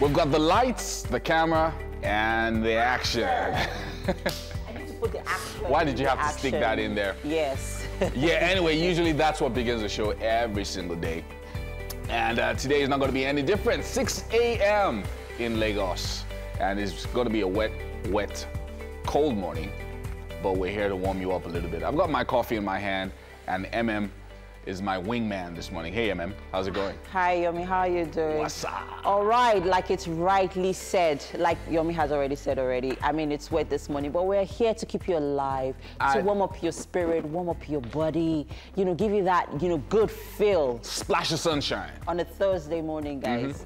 We've got the lights, the camera, and the action. I need to put the action. Why did you have to stick that in there? Yes. Yeah, anyway, usually that's what begins the show every single day. And today is not going to be any different. 6 a.m. in Lagos. And it's going to be a wet, cold morning. But we're here to warm you up a little bit. I've got my coffee in my hand, and MM is my wingman this morning. Hey, MM, how's it going? Hi, Yomi, how are you doing? What's up? All right, like it's rightly said, like Yomi has already said already. I mean, it's wet this morning, but we're here to keep you alive, to warm up your spirit, warm up your body, you know, give you that, you know, good feel. Splash of sunshine. On a Thursday morning, guys.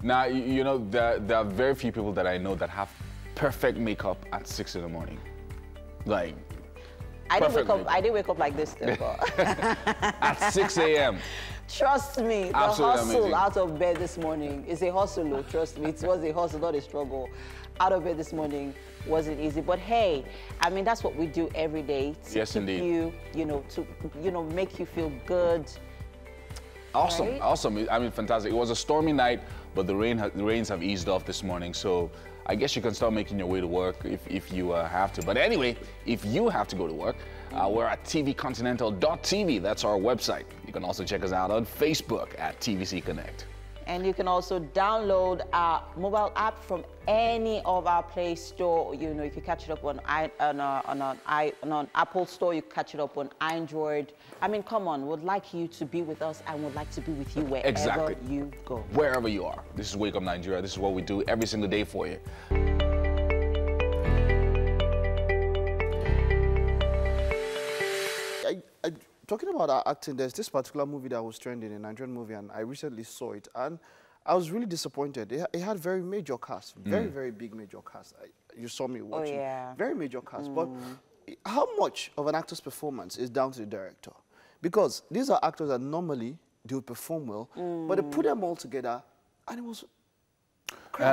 Now, you know, there are very few people that I know that have perfect makeup at 6 in the morning. Like, I didn't wake up like this though, but at 6 a.m. Trust me, the Absolutely hustle amazing. out of bed this morning is a hustle, though, trust me. It was a hustle, not a struggle. Out of bed this morning wasn't easy, but hey, I mean, that's what we do every day to Yes, keep indeed. you, you know, make you feel good. Awesome, Right? awesome. I mean, fantastic. It was a stormy night, but the rains have eased off this morning, so I guess you can start making your way to work if you have to. But anyway, if you have to go to work, we're at tvcontinental.tv. That's our website. You can also check us out on Facebook at TVC Connect. And you can also download our mobile app from any of our Play Store. You know, you can catch it up on Apple Store. You can catch it up on Android. I mean, come on, we'd like you to be with us and would like to be with you wherever you go. Wherever you are. This is Wake Up Nigeria. This is what we do every single day for you. Talking about acting, there's this particular movie that was trending, a Nigerian movie, and I recently saw it, and I was really disappointed. It had very major cast, very big major cast. You saw me watching. Oh, yeah. Very major cast. But how much of an actor's performance is down to the director? Because these are actors that normally they would perform well, but they put them all together, and it was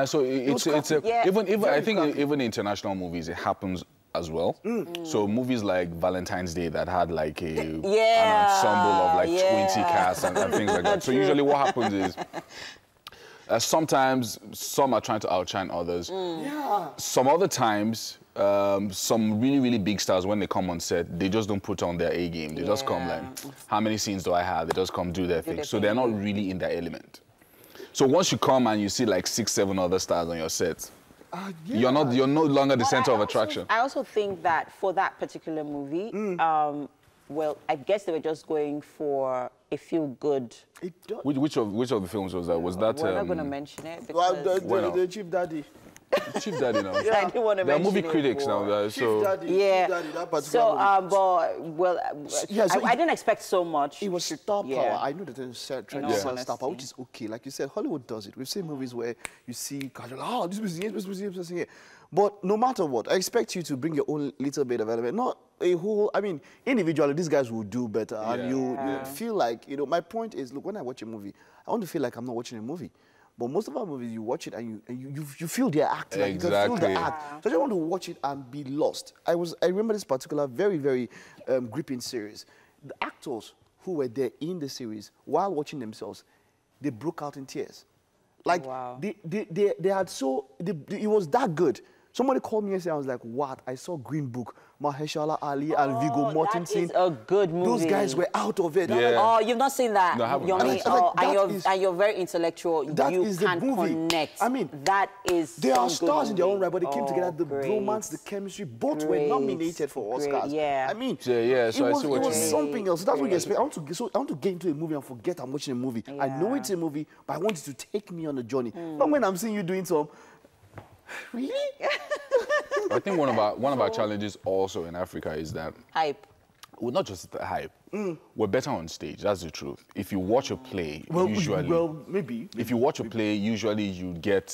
So even I think crappy. even international movies, it happens as well. So movies like Valentine's Day that had like an ensemble of like 20 casts and things like that. So usually what happens is sometimes some are trying to outshine others. Some other times, some really big stars, when they come on set, they just don't put on their A game. They just come like, how many scenes do I have? They just come do their thing. So they're not really in their element. So once you come and you see like 6, 7 other stars on your set, you're no longer the center of attraction. I also think that for that particular movie, well, I guess they were just going for a feel-good. Which of the films was that? Was that? We're not going to mention it Well, because the Chief Daddy. Chief Daddy now. I didn't want to They're mention movie it critics for- now. So Chief Daddy, Yeah. Chief Daddy, that particular So, movie. but well, I didn't expect so much. It was star power. Yeah. I know that they're trying all to sell star power, honesty. which is okay. Like you said, Hollywood does it. We've seen movies where you see, oh, this person here, this person here, here. But no matter what, I expect you to bring your own little bit of element. Not a whole, I mean, individually, these guys will do better. And you feel like, you know, my point is, look, when I watch a movie, I want to feel like I'm not watching a movie. But most of our movies, you watch it and you feel their act. Like you can feel the act. So I just want to watch it and be lost. I remember this particular very gripping series. The actors who were there in the series, while watching themselves, they broke out in tears. Like, they had it was that good. Somebody called me yesterday, I was like, what? I saw Green Book, Mahershala Ali and Viggo Mortensen. That is a good movie. Those guys were out of it. Yeah. Oh, you've not seen that? No, I haven't. Yomi, and you're very intellectual. That you is the can movie. connect. I mean, that is. They are some good stars in their own movie. right, but they came together. The great. romance, the chemistry, both were nominated for Oscars. Yeah. I mean, so I see what it you was mean. something else. That's what you expect. I want to get into a movie and forget I'm watching a movie. I know it's a movie, but I want it to take me on a journey. Not when I'm seeing you doing some. Really? I think one of our challenges also in Africa is that Hype. well, not just the hype. We're better on stage. That's the truth. If you watch a play, maybe. If you watch a play, usually you get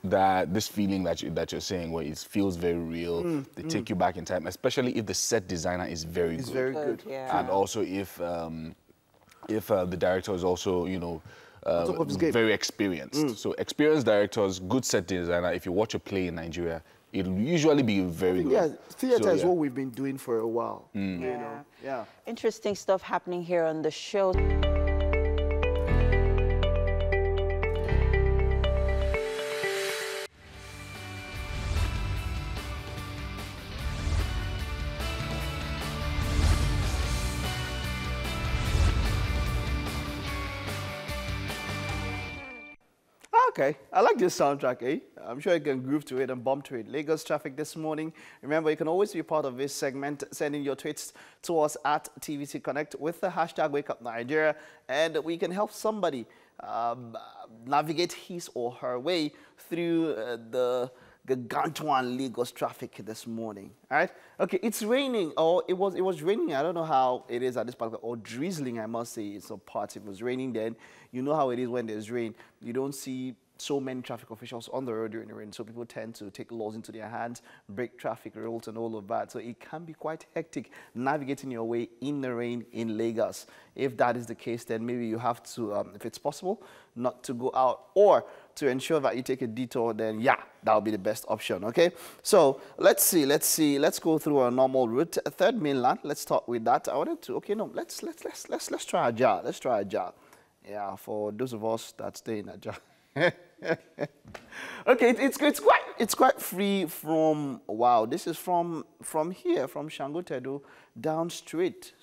this feeling that you're saying where it feels very real. They take you back in time, especially if the set designer is very good. It's very good. Yeah. And also if the director is also, you know, top of his game. very experienced. So experienced directors, good set designer. If you watch a play in Nigeria, it'll usually be very good. Yeah, theater So, is what we've been doing for a while. You Yeah. know? Yeah. Interesting stuff happening here on the show. Okay, I like this soundtrack, eh? I'm sure you can groove to it and bump to it. Lagos traffic this morning. Remember, you can always be part of this segment, sending your tweets to us at TVC Connect with the hashtag WakeUpNigeria, and we can help somebody navigate his or her way through the Gargantuan Lagos traffic this morning. All right. Okay, it's raining, or it was raining. I don't know how it is at this part, or drizzling. I must say, it's a part. It was raining then. You know how it is when there's rain. You don't see so many traffic officials on the road during the rain, so people tend to take laws into their hands, break traffic rules and all of that. So it can be quite hectic navigating your way in the rain in Lagos. If that is the case, then maybe you have to, if it's possible, not to go out, or to ensure that you take a detour, then yeah, that would be the best option, okay? So let's go through a normal route. Third mainland, let's start with that. I wanted to, okay, no, let's try Ajah. Let's try Ajah. Yeah, for those of us that stay in Ajah. Okay, it's quite free from, wow, this is from here, from Shango Tedo down straight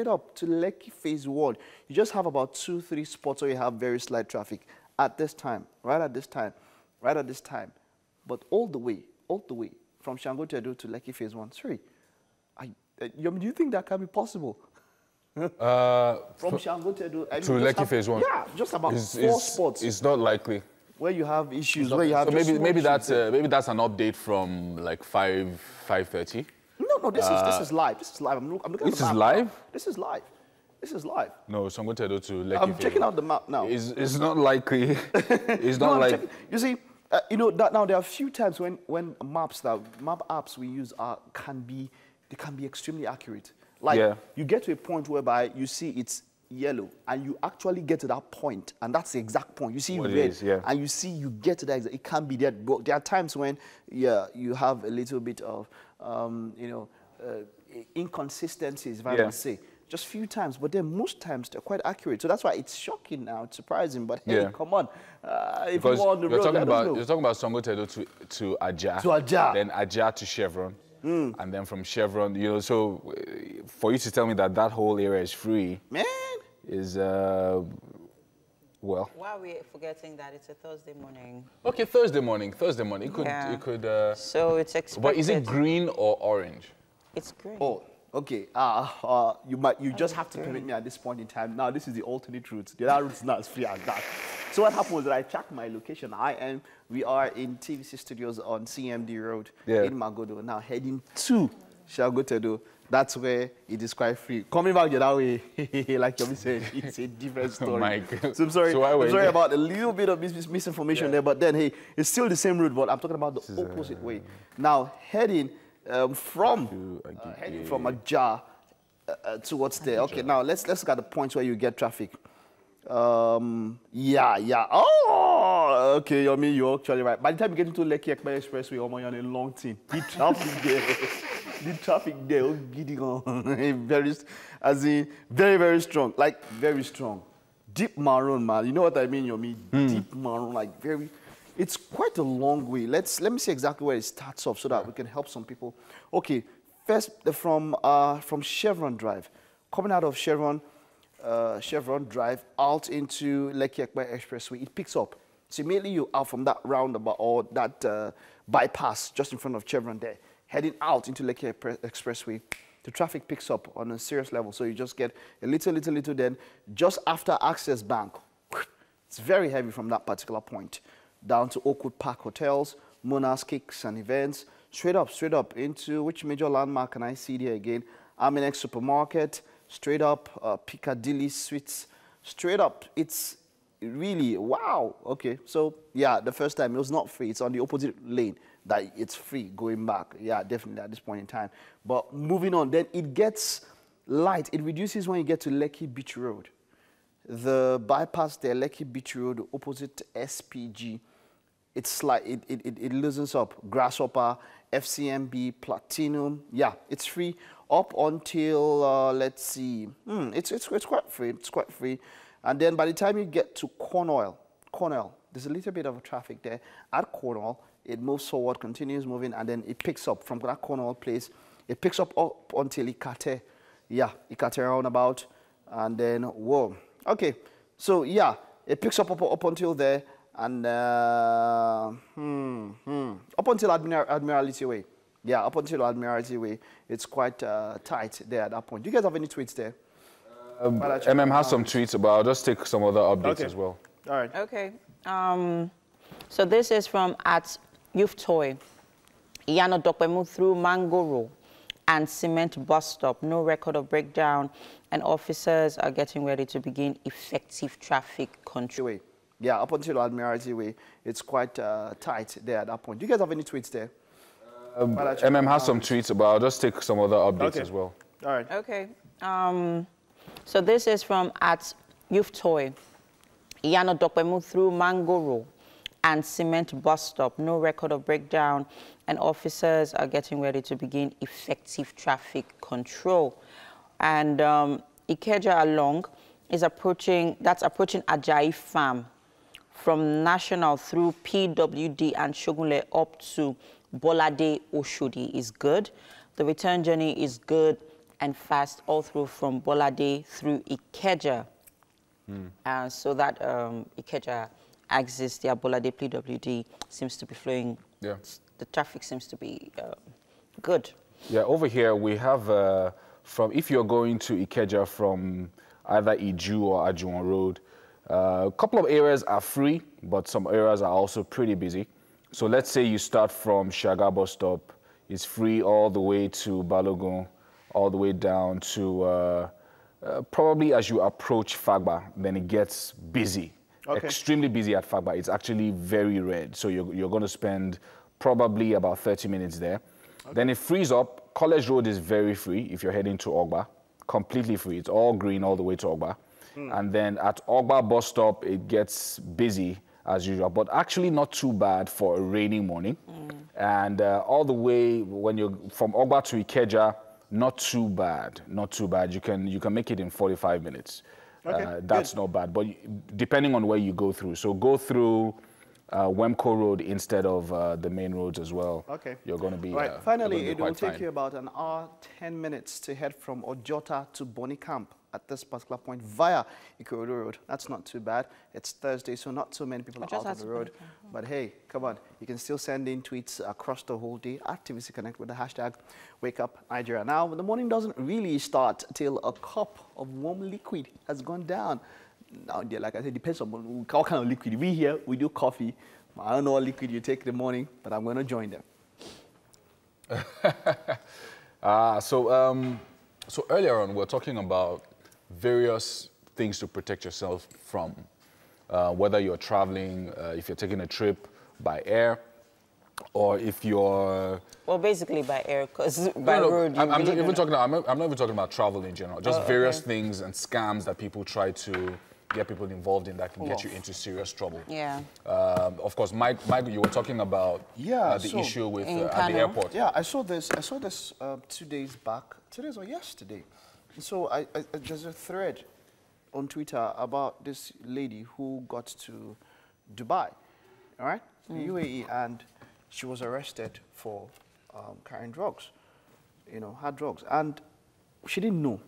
up to Lekki Phase 1. You just have about 2-3 spots where you have very slight traffic at this time, right at this time. But all the way from Shango Tedo to Lekki Phase 1. Sorry, do you think that can be possible? From Shango Tedo to Lekki Phase 1. Yeah, just about 4 spots. It's not likely. Where you have issues, where you have... So maybe that's an update from like 5:30. No, this is live. This is live. I'm looking at the map. This is live? This is live. No, so I'm going to go to Lekki. I'm checking out the map now. It's not likely. It's not like... You see, now there are a few times when map apps we use can be extremely accurate. Like you get to a point whereby you see it's yellow, and you actually get to that point, and that's the exact point. You see red, and you get to that exact. It can be there, but there are times when you have a little bit of inconsistencies, if I must say. Just few times, but then most times they're quite accurate. So that's why it's shocking now, it's surprising. But hey, come on, if you go on the road, you're talking about Shango Tedo to Ajah, then Ajah to Chevron. And then from Chevron, so for you to tell me that whole area is free, man, is well. Why are we forgetting that it's a Thursday morning? Okay, Thursday morning. It could. So it's expected. But is it green or orange? It's green. Oh, okay. You just have to permit me at this point in time. Now this is the alternate route. The other route is not as free as that. So what happened was that I checked my location. We are in TVC Studios on CMD Road in Magodo. Now heading to Shango Tedo. That's where it is quite free. Coming back the other way, like you said, it's a different story. Oh my God. So I'm sorry. I'm sorry about a little bit of misinformation there, but then hey, it's still the same route, but I'm talking about the opposite way. Now heading from Ajah towards there. Okay, now let's look at the points where you get traffic. Yeah. Oh, okay, you're actually right. By the time you get into Lekki Expressway, you're on a long thing. The traffic there, getting on very, very strong. Like very strong. Deep maroon, man. You know what I mean, Deep maroon, like very. It's quite a long way. Let me see exactly where it starts off so that we can help some people. Okay, first from Chevron Drive, coming out of Chevron Drive out into Lekki Expressway, it picks up. So immediately you are from that roundabout or that bypass just in front of Chevron there, heading out into Lekki Expressway, the traffic picks up on a serious level. So you just get a little, then just after Access Bank, it's very heavy from that particular point, down to Oakwood Park Hotels, Mona's Kicks and Events, straight up into, which major landmark can I see there again? Aminex Supermarket, straight up Piccadilly Suites, straight up. It's really, wow. Okay, so yeah, the first time it was not free. It's on the opposite lane that it's free going back. Yeah, definitely at this point in time. But moving on, then it gets light. It reduces when you get to Lekki Beach Road. The bypass there, Lekki Beach Road, opposite SPG. It's like, it loosens up. Grasshopper, FCMB, Platinum. Yeah, it's free up until, let's see. It's quite free. It's quite free. And then by the time you get to Cornwall, there's a little bit of traffic there. At Cornwall, it moves forward, continues moving, and then it picks up from that Cornwall place. It picks up until Ikate. Yeah, Ikate roundabout. And then, whoa. Okay, so yeah, it picks up until there. And up until Admiralty Way. Yeah, up until Admiralty Way, it's quite tight there at that point. Do you guys have any tweets there? has some tweets, but I'll just take some other updates as well. All right. Okay. So this is from @YouthToy. Iyana Dokpemu through Mangoro and Cement Bus Stop. No record of breakdown, and officers are getting ready to begin effective traffic control. Yeah, up until Admiralty Way, it's quite tight there at that point. Do you guys have any tweets there? has some tweets, but I'll just take some other updates as well. All right. Okay. So this is from @YouthToy. Iyana Dokpemu through Mangoro and Cement Bus Stop. No record of breakdown, and officers are getting ready to begin effective traffic control. And Ikeja along is approaching Ajayi Farm from National through PWD and Shogunle up to Bolade Oshodi is good. The return journey is good and fast all through from Bolade through Ikeja. So that Ikeja axis, the Bolade PWD seems to be flowing. Yeah. The traffic seems to be good. Yeah, over here we have if you're going to Ikeja from either Iju or Ajuwon Road, a couple of areas are free, but some areas are also pretty busy. So let's say you start from Shaga bus stop, it's free all the way to Balogun, all the way down to probably as you approach Fagba, then it gets busy, extremely busy at Fagba. It's actually very red, so you're going to spend probably about 30 minutes there. Then it frees up. College Road is very free if you're heading to Ogba, completely free. It's all green all the way to Ogba. And then at Ogba bus stop, it gets busy as usual, but actually not too bad for a rainy morning. And all the way when you're from Ogba to Ikeja, not too bad, not too bad. You can make it in 45 minutes. That's not bad, but depending on where you go through. So go through Wemco Road instead of the main roads as well. Okay. You're going to be right. Finally, it will take you about an hour, 10 minutes to head from Ojota to Boni Camp at this particular point via Ikorodu Road. That's not too bad. It's Thursday, so not too many people are out on the road. But hey, come on. You can still send in tweets across the whole day at TVC Connect with the hashtag #WakeUpNigeria. Now, the morning doesn't really start till a cup of warm liquid has gone down. Now, like I said, depends on what kind of liquid. We here, we do coffee. I don't know what liquid you take in the morning, but I'm going to join them. So earlier on, we were talking about various things to protect yourself from, whether you're traveling, if you're taking a trip by air, or if you're... Well, basically by air, because by road... I'm not even talking about travel in general, just various things and scams that people try to get people involved in that can get you into serious trouble. Yeah. Of course, Mike, you were talking about the issue with at the airport. Yeah, I saw this 2 days back, 2 days or yesterday. So there's a thread on Twitter about this lady who got to Dubai, all right, UAE, and she was arrested for carrying drugs, hard drugs, and she didn't know.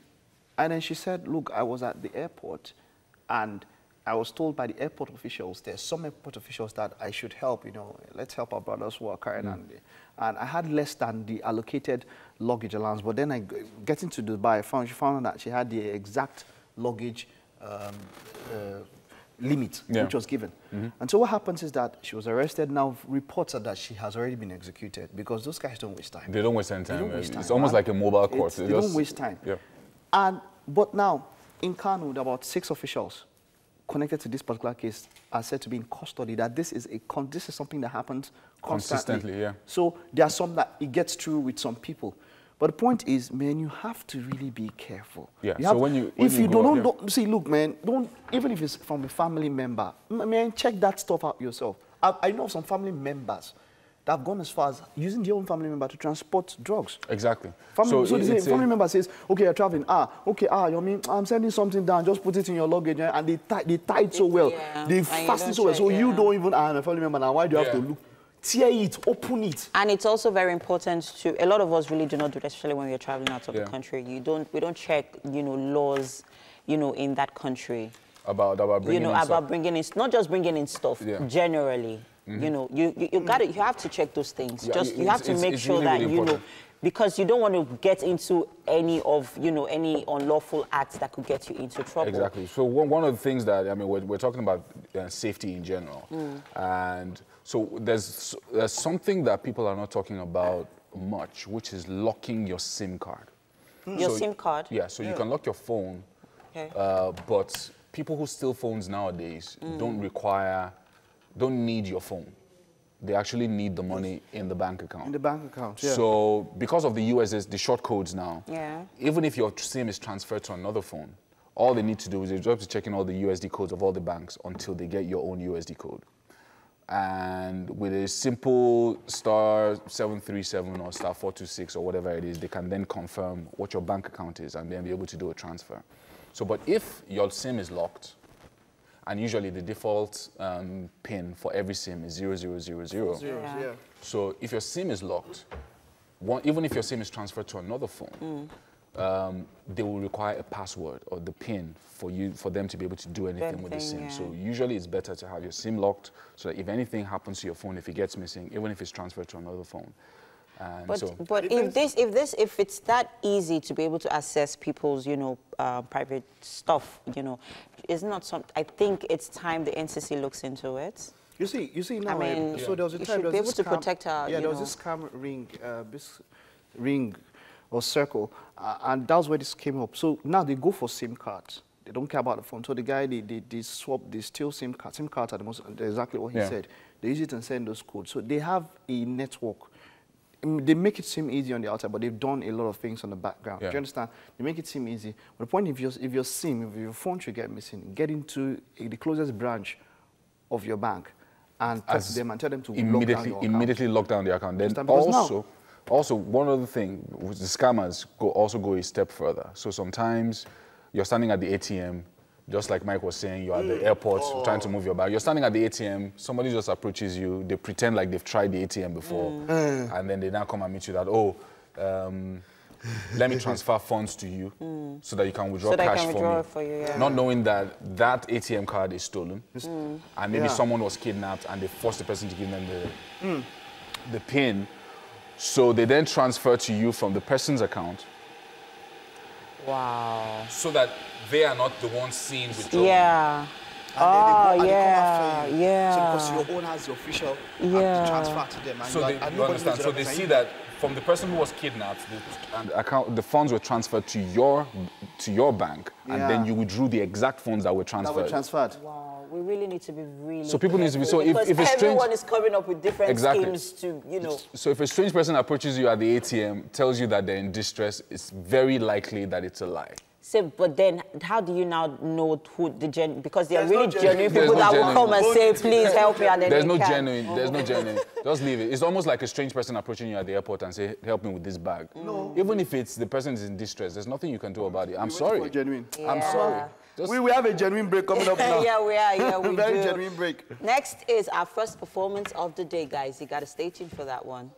And then she said, look, I was at the airport, and I was told by the airport officials, there's some airport officials that I should help, let's help our brothers who are carrying on. And I had less than the allocated luggage allowance. But then getting to Dubai, she found out that she had the exact luggage limit, which was given. And so what happens is that she was arrested. Now reports are that she has already been executed because those guys don't waste time. They don't waste any time. It's almost like a mobile court. They don't waste time. Yeah. But now, in Kano, about 6 officials connected to this particular case are said to be in custody. That this is something that happens consistently. Yeah. So there are some that it gets through with some people. But the point is, man, you have to really be careful. Yeah. So see, look, man, even if it's from a family member, man, check that stuff out yourself. I know some family members that have gone as far as using their own family member to transport drugs. Exactly. Family member says, okay, you're traveling. You mean I'm sending something down, just put it in your luggage, and they tie it so well. They fasten it so well. So you don't even a family member now. Why do you have to look? Tear it, open it. And it's also very important to, a lot of us really do not do that, especially when we're traveling out of the country. We don't check, laws, in that country. About bringing in about stuff. bringing in, not just bringing in stuff, generally. You know, you have to check those things. Yeah, you have to make sure really, that, really you know, important. because you don't want to get into any of, any unlawful acts that could get you into trouble. Exactly. So one of the things that, I mean, we're talking about safety in general. And so there's something that people are not talking about much, which is locking your SIM card. Your SIM card? Yeah, so you can lock your phone, but people who steal phones nowadays don't need your phone. They actually need the money in the bank account. In the bank account, yeah. So because of the the short codes now, Yeah. even if your SIM is transferred to another phone, all they need to do is they just checking all the USD codes of all the banks until they get your own USD code. And with a simple *737 or *426 or whatever it is, they can then confirm what your bank account is and then be able to do a transfer. So, but if your SIM is locked, and usually the default PIN for every SIM is 0000. Yeah. So if your SIM is locked, even if your SIM is transferred to another phone, they will require a password or the PIN for them to be able to do anything with the SIM. Yeah. So usually it's better to have your SIM locked so that if anything happens to your phone, if it gets missing, even if it's transferred to another phone. And But if it's that easy to be able to access people's, private stuff, it's not something. I think it's time the NCC looks into it. You see now. I mean, so there was a you time should be able to protect our. Yeah, there was this scam ring or circle, and that's where this came up. So now they go for SIM cards. They don't care about the phone. So the guy, they steal SIM cards. SIM cards are the most, exactly what he said. They use it and send those codes. So they have a network. They make it seem easy on the outside, but they've done a lot of things on the background. Do you understand? They make it seem easy. But the point, if your phone should get missing, get into the closest branch of your bank and talk to them and tell them to immediately lock down the account. Then also one other thing, the scammers also go a step further. So sometimes you're standing at the ATM, just like Mike was saying, you're at the airport trying to move your bag. You're standing at the ATM, somebody just approaches you, they pretend like they've tried the ATM before, and then they now come and meet you that, let me transfer funds to you so that you can withdraw cash for me. Not knowing that that ATM card is stolen, and maybe someone was kidnapped and they forced the person to give them the PIN, so they then transfer to you from the person's account. Wow. So that they are not the ones seen withdrawing. Yeah. And they come after you. So because your own has the official transfer to them. And so you understand. So they see that from the person who was kidnapped, the funds were transferred to your bank, and then you withdrew the exact funds that were transferred. Wow. We really need to be really So people need to be, so if a strange, everyone is coming up with different schemes to, So if a strange person approaches you at the ATM, tells you that they're in distress, it's very likely that it's a lie. So, but then how do you now know who because there are really genuine people that will come and say, please help me, and then there's no genuine. Just leave it. It's almost like a strange person approaching you at the airport and say, help me with this bag. No. Even if it's the person is in distress, there's nothing you can do about it. I'm sorry. Genuine. I'm sorry. We have a genuine break coming up now. Yeah, we are. Yeah, we do. Very genuine break. Next is our first performance of the day, guys. You got to stay tuned for that one.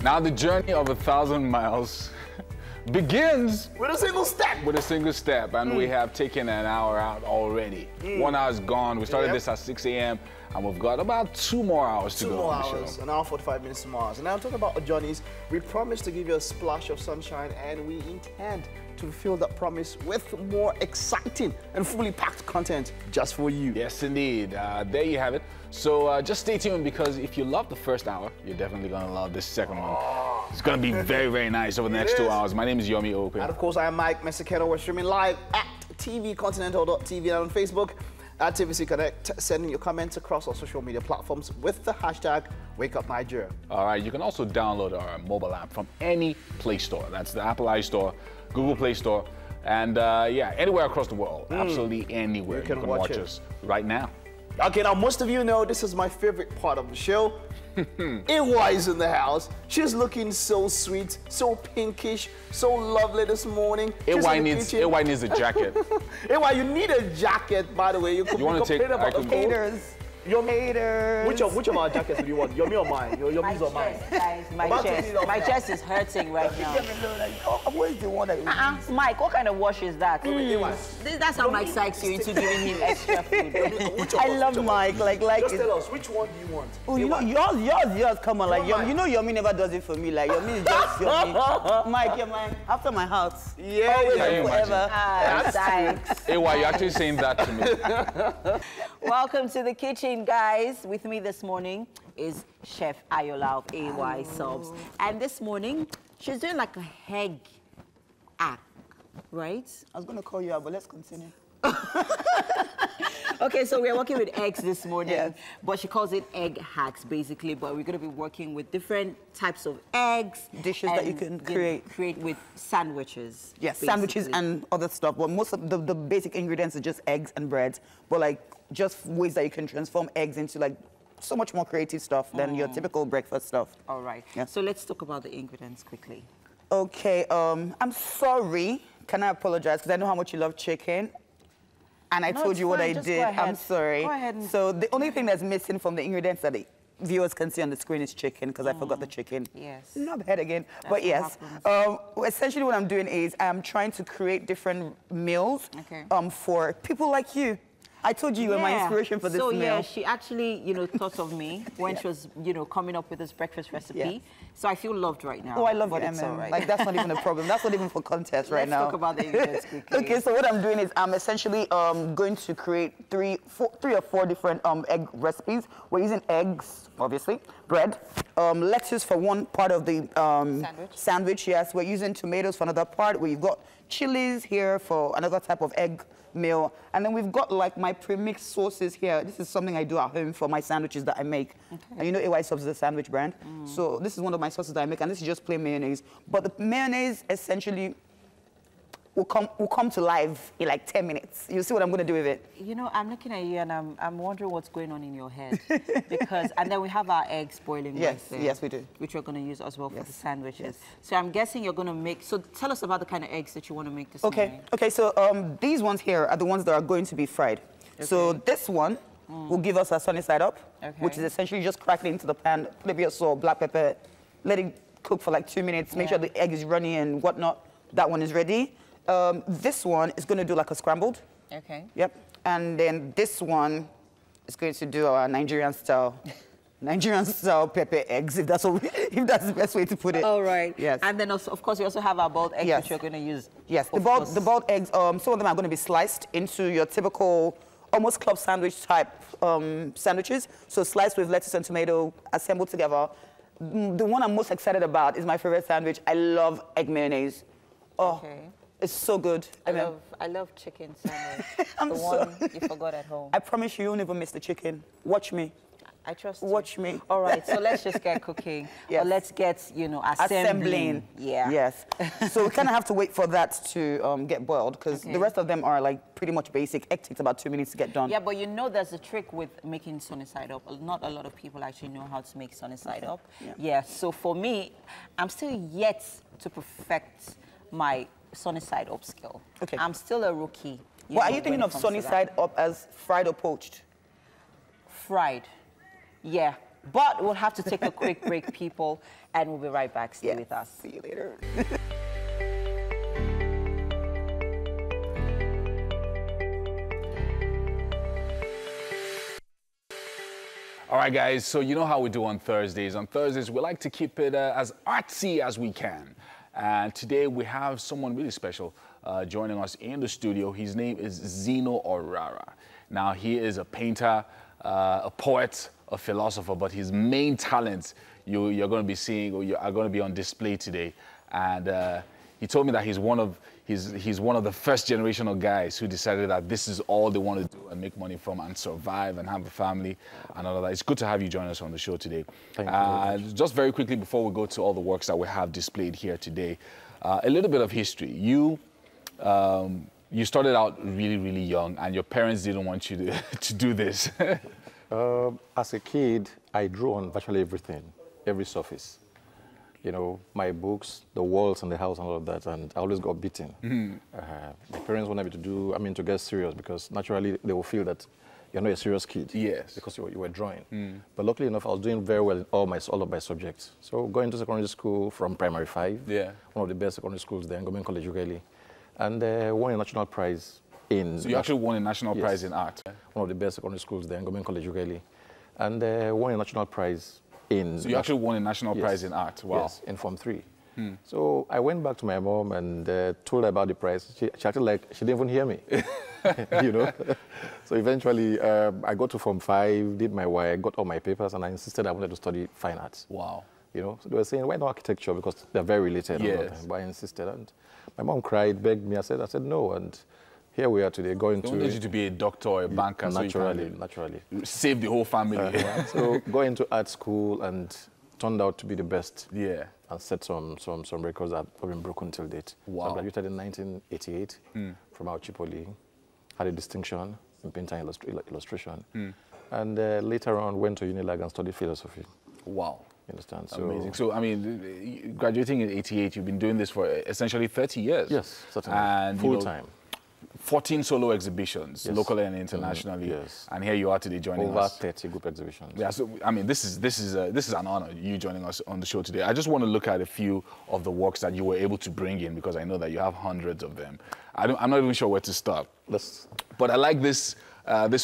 Now the journey of 1,000 miles begins with a single step. With a single step, and we have taken an hour out already. 1 hour is gone. We started this at 6 a.m. and we've got about 2 more hours to go. 2 more hours, an hour 45 minutes tomorrow. And now talking about our journeys, we promise to give you a splash of sunshine, and we intend to fulfill that promise with more exciting and fully packed content just for you. Yes, indeed. There you have it. So just stay tuned, because if you love the first hour, you're definitely going to love this second one. It's going to be very, very nice over the next 2 hours. My name is Yomi Ope. And of course, I am Mike Messikero. We're streaming live at TV, continental.tv, and on Facebook at TVC Connect. Sending your comments across our social media platforms with the hashtag WakeUpNigeria. All right, you can also download our mobile app from any Play Store. That's the Apple iStore, Google Play Store, and yeah, anywhere across the world. Absolutely anywhere. You can watch us right now. Okay, now most of you know this is my favorite part of the show. AY is in the house. She's looking so sweet, so pinkish, so lovely this morning. AY needs a jacket. AY, you need a jacket, by the way. You want to take about the haters. Your haters. Which of our jackets do you want? Your me or mine? Your my me's or mine? Chest, guys, my chest is hurting right now. Where's the one that Mike, what kind of wash is that? That's how Mike psychs you into giving him extra food. I love Mike. Like just tell us, which one do you want? Oh, you know, yours. Come on, like you know, Yomi never does it for me. Like Yomi is just Yomi. Mike, you're mine. After my heart. Yeah, always Can you forever. Thanks. AY, you're actually saying that to me. Welcome to the kitchen, guys. With me this morning is Chef Ayola of AY Subs. And this morning, she's doing like a egg act, right? I was going to call you out, but let's continue. Okay, so we're working with eggs this morning, Yes. but she calls it egg hacks, basically. But we're going to be working with different types of eggs. Dishes that you can create. Create with sandwiches. Yes, basically. sandwiches and other stuff. But most of the basic ingredients are just eggs and bread. But like just ways that you can transform eggs into like so much more creative stuff than your typical breakfast stuff. All right. Yeah. So let's talk about the ingredients quickly. Okay, I'm sorry. Can I apologize? Because I know how much you love chicken. And I No, told it's you what fine. I Just did. go ahead. I'm sorry. Go ahead and- So the only thing that's missing from the ingredients that the viewers can see on the screen is chicken, because I forgot the chicken. Yes. Not bad again. That's but what yes. Essentially what I'm doing is I'm trying to create different meals Okay. For people like you. I told you you were my inspiration for this so, meal. yeah, she actually, thought of me when she was, coming up with this breakfast recipe. Yeah. So I feel loved right now. Oh, I love you, but it's all MM. right. Like, that's not even a problem. That's not even for contest right now. Let's talk about the ingredients quickly. Okay, so what I'm doing is I'm essentially going to create three or four different egg recipes. We're using eggs, obviously, bread, lettuce for one part of the sandwich. Yes, we're using tomatoes for another part. We've got chilies here for another type of egg meal. And then we've got like my pre-mixed sauces here. This is something I do at home for my sandwiches that I make. Okay. And you know AY Subs is a sandwich brand. So this is one of my sauces that I make, and this is just plain mayonnaise. But the mayonnaise essentially will come to life in like 10 minutes. You see what I'm going to do with it? I'm looking at you and I'm wondering what's going on in your head. And then we have our eggs boiling right there. Yes, we do. Which we're going to use as well for the sandwiches. Yes. So I'm guessing you're going to make, so tell us about the kind of eggs that you want to make this morning. Okay, so these ones here are the ones that are going to be fried. Okay. So this one will give us a sunny side up, which is essentially just crack it into the pan, put a bit of salt, black pepper, let it cook for like 2 minutes, make sure the egg is runny and whatnot. That one is ready. This one is going to do like a scrambled. Okay. Yep. And then this one is going to do our Nigerian style pepper eggs, if that's the best way to put it. All right. Yes. And then also, of course, we also have our boiled eggs, which you're going to use. Yes. The boiled eggs. Some of them are going to be sliced into your typical, almost club sandwich type sandwiches. So sliced with lettuce and tomato, assembled together. The one I'm most excited about is my favorite sandwich. I love egg mayonnaise. Oh. Okay. It's so good. I love chicken sandwich. The one you forgot at home. I promise you, you'll never miss the chicken. Watch me. I trust you. Watch me. All right, so let's just get cooking. Or let's get, assembling. Yeah. Yes. So we kind of have to wait for that to get boiled, because the rest of them are like pretty much basic. Egg takes about 2 minutes to get done. Yeah, but there's a trick with making sunny side up. Not a lot of people actually know how to make sunny side up. Yeah, so for me, I'm still yet to perfect my sunny side up skill. Okay. I'm still a rookie. Well, are you thinking of sunny side up as fried or poached? Fried. Yeah. But we'll have to take a quick break, people, and we'll be right back. Stay with us. See you later. All right, guys, so you know how we do on Thursdays. On Thursdays, we like to keep it as artsy as we can. And today we have someone really special joining us in the studio. His name is Zeno Orara. Now, he is a painter, a poet, a philosopher, but his main talent you're going to be seeing, or you are going to be on display today. And he told me that he's one of the first generational guys who decided that this is all they want to do and make money from and survive and have a family and all of that. It's good to have you join us on the show today. Thank you. Just very quickly before we go to all the works that we have displayed here today, a little bit of history. You started out really, really young, and your parents didn't want you to do this. As a kid, I drew on virtually everything, every surface. You know, my books, the walls and the house and all of that, and I always got beaten. My parents wanted me to get serious, because naturally they will feel that you're not a serious kid. Yes. Because you were drawing. But luckily enough, I was doing very well in all of my subjects. So going to secondary school from primary 5, one of the best secondary schools there, Government College Ughelli, and won a national prize in... So you actually won a national prize in art? One of the best secondary schools there, Government College Ughelli, and won a national prize in... So you actually won a national prize in art? Wow. Yes, in Form 3. So I went back to my mom and told her about the prize. She acted like she didn't even hear me, you know. So eventually I got to Form 5, did my work, got all my papers, and I insisted I wanted to study fine arts. Wow. You know, so they were saying, why not architecture? Because they're very related. Yes. But I insisted, and my mom cried, begged me. I said no, and here we are today, going they to... They wanted you to be a doctor or a banker. Naturally, so naturally. Save the whole family. So going to art school and turned out to be the best. Yeah. And set some records that have been broken till date. Wow. So I graduated in 1988 from our Tripoli, had a distinction in painting and illustration. And later on went to Unilag and studied philosophy. Wow. You understand? So amazing. So, I mean, graduating in 88, you've been doing this for essentially 30 years. Yes, certainly. And full time. 14 solo exhibitions, locally and internationally. Yes. And here you are today joining us. us. Over 30 group exhibitions. Yeah, so, I mean, this is an honor, you joining us on the show today. I just want to look at a few of the works that you were able to bring in, because I know that you have hundreds of them. I'm not even sure where to start. But I like this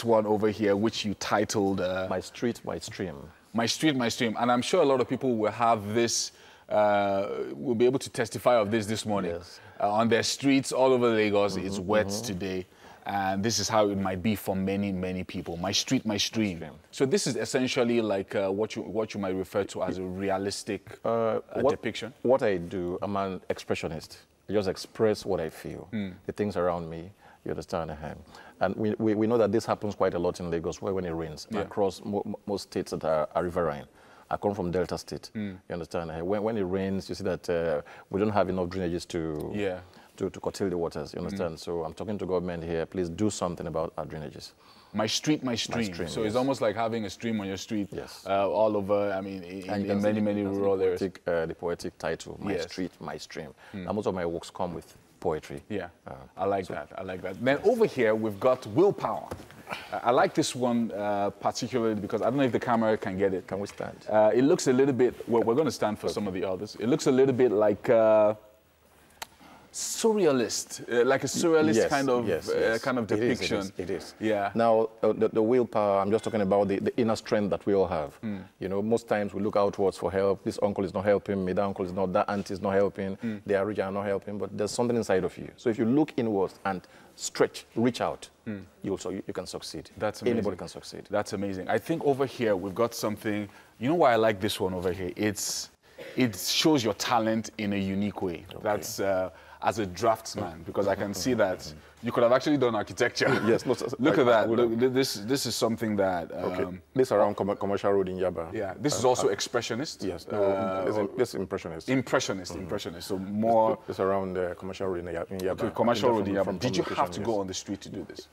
one over here, which you titled... My Street, My Stream. My Street, My Stream. And I'm sure a lot of people will have this, will be able to testify of this morning. Yes. On their streets all over Lagos, it's wet today. And this is how it might be for many, many people. My street, my stream. So this is essentially like what you might refer to as a realistic depiction. What I do, I'm an expressionist. I just express what I feel, the things around me. You understand? And we know that this happens quite a lot in Lagos, where when it rains, across most states that are riverine. I come from Delta State. You understand? When it rains, you see that we don't have enough drainages to curtail the waters. You understand? So I'm talking to government here. Please do something about our drainages. My street, my stream. My stream, so it's almost like having a stream on your street. Yes. All over. I mean, in many rural areas. The poetic title, My Street, My Stream. And most of my works come with poetry. Yeah. I like that. I like that. Then over here we've got Willpower. I like this one particularly because I don't know if the camera can get it. Can we stand? It looks a little bit, well, we're going to stand for some of the others. It looks a little bit like surrealist, like a surrealist kind of depiction. It is. Yeah. Now, the willpower, I'm just talking about the inner strength that we all have. You know, most times we look outwards for help. This uncle is not helping me, that uncle is not, that auntie is not helping, they are rich and not helping, but there's something inside of you. So if you look inwards and stretch, reach out, you can succeed. That's amazing. Anybody can succeed. That's amazing. I think over here we've got something, you know why I like this one over here? It shows your talent in a unique way. Okay. That's as a draftsman, because I can see that you could have actually done architecture. Yes, look at that. Look, this is something that. This around Commercial Road in Yaba. Yeah, this is also expressionist. Yes, this impressionist. Impressionist. So more. It's around Commercial Road in Yaba. Okay, Commercial Road in Yaba. Did you have to go on the street to do this?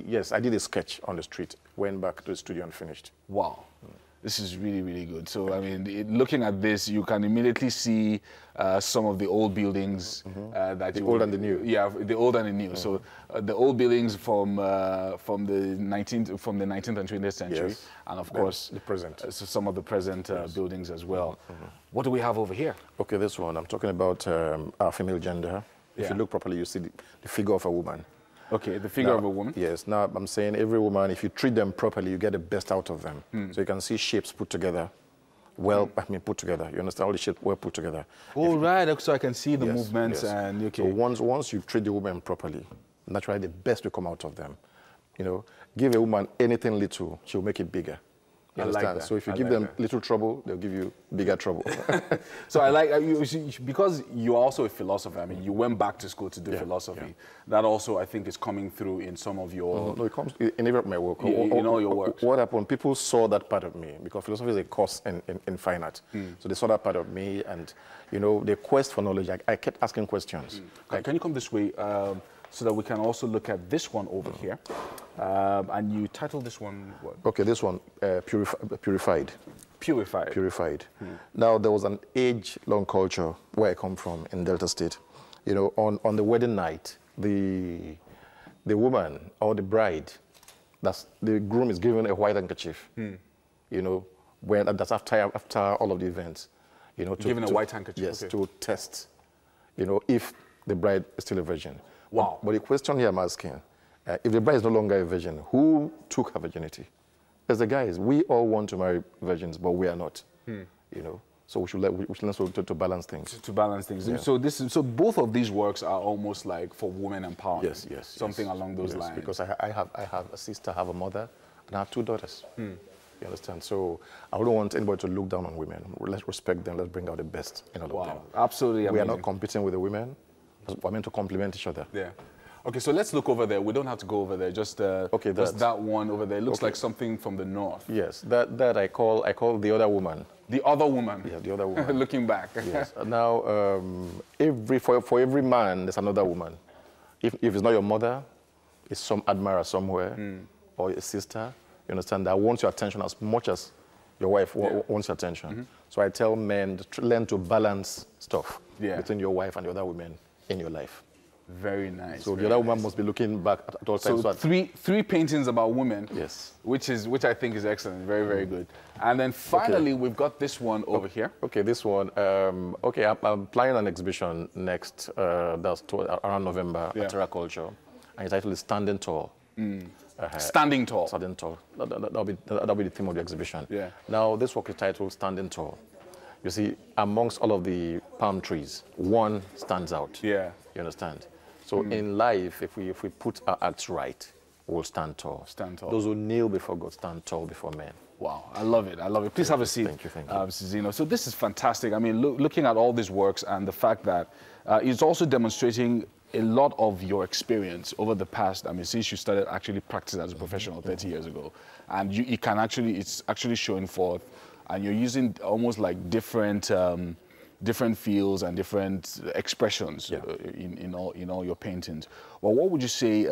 Yes, I did a sketch on the street. Went back to the studio and finished. Wow. This is really, really good. So, I mean, looking at this, you can immediately see some of the old buildings that the old and the new. Yeah, the old and the new. So, the old buildings from the 19th and 20th century, and of course the present. So some of the present buildings as well. What do we have over here? Okay, this one. I'm talking about our female gender. If you look properly, you see the figure of a woman. Okay, the figure of a woman? Yes. Now, I'm saying every woman, if you treat them properly, you get the best out of them. So you can see shapes put together, put together. You understand? All the shapes well put together. Oh, right. So I can see the movements and, okay. So once you treat the woman properly, naturally the best will come out of them. You know, give a woman anything little, she'll make it bigger. You I understand? like that. So if you I give like them that. little trouble, they'll give you bigger trouble. So I like, because you're also a philosopher, I mean, you went back to school to do philosophy. Yeah. That also, I think, is coming through in some of your... No, it comes in every of my work. In all your works. What happened, people saw that part of me, because philosophy is a course in fine art. So they saw that part of me, and, you know, the quest for knowledge, I kept asking questions. Like, can you come this way so that we can also look at this one over here? And you titled this one what? okay, this one, Purified. Purified. Purified. Now, there was an age-long culture where I come from in Delta State. You know, on the wedding night, the woman or the bride, the groom is given a white handkerchief. You know, that's after all of the events. You know, Given a white handkerchief. Yes, okay. to test. You know, if the bride is still a virgin. Wow. But the question here I'm asking, if the bride is no longer a virgin, who took her virginity? As the guys, we all want to marry virgins, but we are not. You know, so we should learn to balance things. To balance things. Yeah. So both of these works are almost like for women empowerment. Yes. Something along those lines. Because I have a sister, I have a mother, and I have 2 daughters. You understand? So I don't want anybody to look down on women. Let's respect them. Let's bring out the best in all of them. Absolutely We amazing. are not competing with the women. We're meant to complement each other. Yeah. Okay, so let's look over there. We don't have to go over there. Just just that one over there. It looks like something from the north. Yes, that I call the other woman. The other woman. Yeah, the other woman. Looking back. Yes. Now, for every man, there's another woman. If it's not your mother, it's some admirer somewhere, or a sister, you understand, that wants your attention as much as your wife wants your attention. So I tell men to learn to balance stuff between your wife and the other women in your life. Very nice. So the other woman must be looking back at all times. So three paintings about women. Yes. Which I think is excellent. Very, very good. And then finally, we've got this one over here. Okay, this one. I'm planning an exhibition next, around November at Terra Culture, and the title is Standing Tall. Standing Tall. Standing Tall. That'll be the theme of the exhibition. Yeah. Now, this work is titled Standing Tall. You see, amongst all of the palm trees, one stands out. Yeah. You understand? So in life, if we put our acts right, we'll stand tall. Stand tall. Those who kneel before God stand tall before men. Wow, I love it. I love it. Please have a seat. Thank you. Mr. Zeno. So this is fantastic. I mean, looking at all these works and the fact that it's also demonstrating a lot of your experience over the past, I mean, since you started actually practicing as a professional 30 years ago. And it's actually showing forth, and you're using almost like different fields and different expressions in all your paintings. Well, what would you say,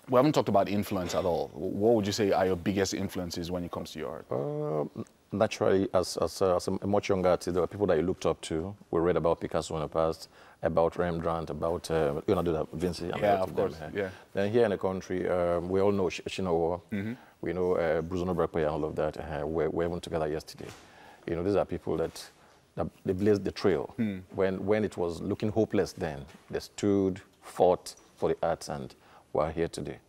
we haven't talked about influence at all. What would you say are your biggest influences when it comes to your art? Naturally, as a much younger artist, there were people that you looked up to. We read about Picasso in the past, about Rembrandt, about Leonardo da Vinci. And of course. Yeah. Then here in the country, we all know Chinua. We know Bruno Berpe and all of that. We went together yesterday. You know, these are people that they blazed the trail. When it was looking hopeless then, they stood, fought for the arts, and we're here today.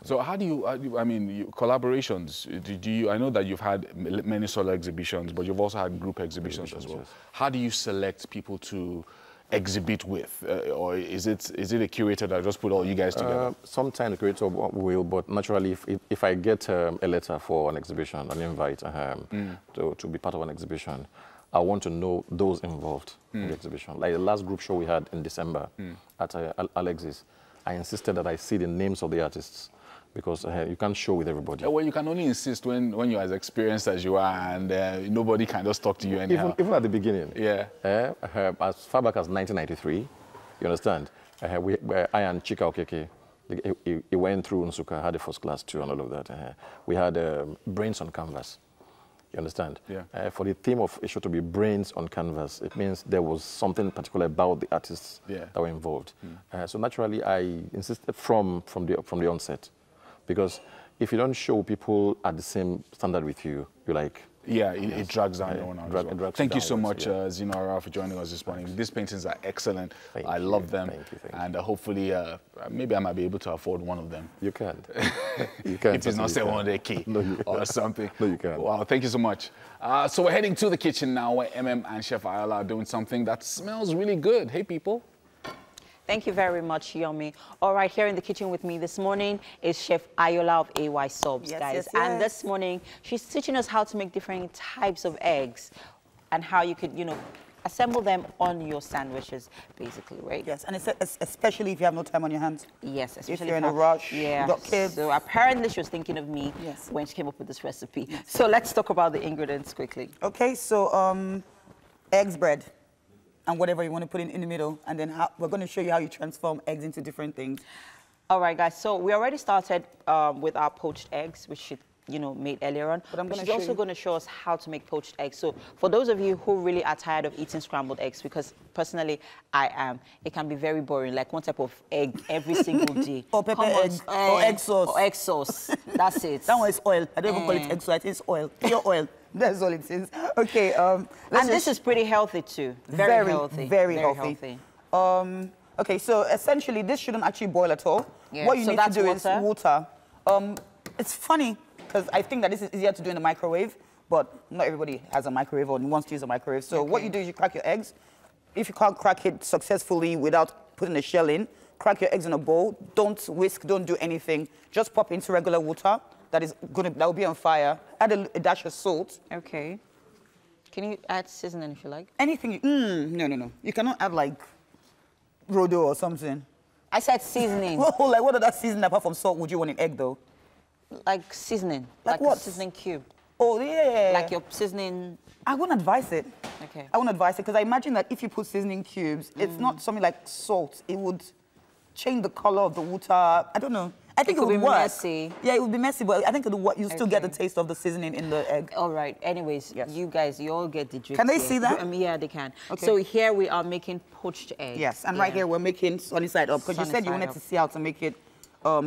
So how do you, I mean, collaborations, I know that you've had many solo exhibitions, but you've also had group exhibitions as well. Yes. How do you select people to exhibit with? Or is it a curator that just put all you guys together? Sometimes the curator will, but naturally, if I get a letter for an exhibition, an invite to be part of an exhibition, I want to know those involved in the exhibition. Like the last group show we had in December at Alexis, I insisted that I see the names of the artists, because you can't show with everybody. Well, you can only insist when you're as experienced as you are, and nobody can just talk to you anyhow. Even at the beginning. Yeah. As far back as 1993, you understand, I and Chika Okeke, he went through Nsukka, had a first class too and all of that. We had brains on canvas. You understand? Yeah. For the theme of it should to be brains on canvas, it means there was something particular about the artists that were involved. So naturally, I insisted from the onset, because if you don't show people at the same standard with you, you're like... Yeah, it drags down your own art. Thank you so much, Zeno Arara, for joining us this morning. These paintings are excellent. I love them. Thank you. And hopefully, maybe I might be able to afford one of them. You can. You can. It is not 700K or something. No, you can. Wow, thank you so much. So we're heading to the kitchen now, where MM and Chef Ayala are doing something that smells really good. Hey, people. Thank you very much, Yomi. All right, here in the kitchen with me this morning is Chef Ayola of AY Subs, guys. Yes. And this morning, she's teaching us how to make different types of eggs and how you could, you know, assemble them on your sandwiches, basically, right? Yes, and it's especially if you have no time on your hands. Yes, especially if you're in a rush, yeah. you got kids. So apparently she was thinking of me when she came up with this recipe. Yes. So let's talk about the ingredients quickly. Okay, so eggs, bread, and whatever you want to put in the middle, and then we're going to show you how you transform eggs into different things. All right, guys. So we already started with our poached eggs, which she, you know, made earlier on. But she's also going to show us how to make poached eggs. So for those of you who really are tired of eating scrambled eggs, because personally I am, it can be very boring. Like one type of egg every single day. Or pepper egg, or egg sauce. Or egg sauce. That's it. That one is oil. I don't even call it egg sauce. It's oil. Pure oil. That's all it is. Okay. And this is pretty healthy too. Very healthy. Very healthy. Okay, so essentially this shouldn't actually boil at all. Yeah. What you need to do is water. It's funny because I think that this is easier to do in the microwave, but not everybody has a microwave or wants to use a microwave. So what you do is you crack your eggs. If you can't crack it successfully without putting the shell in, crack your eggs in a bowl. Don't whisk, don't do anything. Just pop into regular water that will be on fire. Add a dash of salt. Okay. Can you add seasoning if you like? Anything. No. You cannot add like Rodo or something. I said seasoning. Like what other seasoning apart from salt would you want in egg though? Like seasoning. Like what? A seasoning cube. Oh, yeah. Like your seasoning. I wouldn't advise it. Okay. I wouldn't advise it because I imagine that if you put seasoning cubes, it's not something like salt. It would change the color of the water. I don't know. I think it would be messy. Yeah, it would be messy, but I think it would, you still get the taste of the seasoning in the egg. All right. Anyways, you guys, you all get the drift. Can they see that? Yeah, they can. Okay. So here we are making poached eggs. Yes, and right here we're making sunny side up because you said you wanted to see how to make it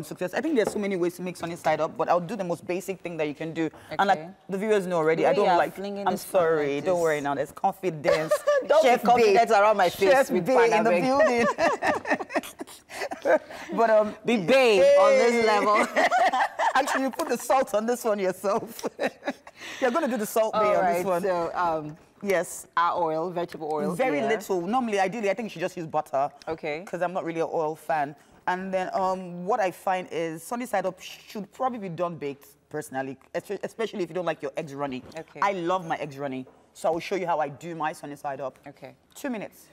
success. I think there's so many ways to make sunny side up, but I'll do the most basic thing that you can do. Okay. And like the viewers know already, I don't like. I'm sorry, don't worry now. There's confidence. Don't be confident around my face. Chef with Bay in the building. But be babe on this level. Actually, you put the salt on this one yourself. You're going to do the salt Bay on this one. So, yes. Our oil, vegetable oil. Very little. Normally, ideally, I think you should just use butter. Okay. Because I'm not really an oil fan. And then what I find is sunny side up should probably be done baked, personally, especially if you don't like your eggs runny. Okay. I love my eggs runny. So I will show you how I do my sunny side up. Okay. 2 minutes.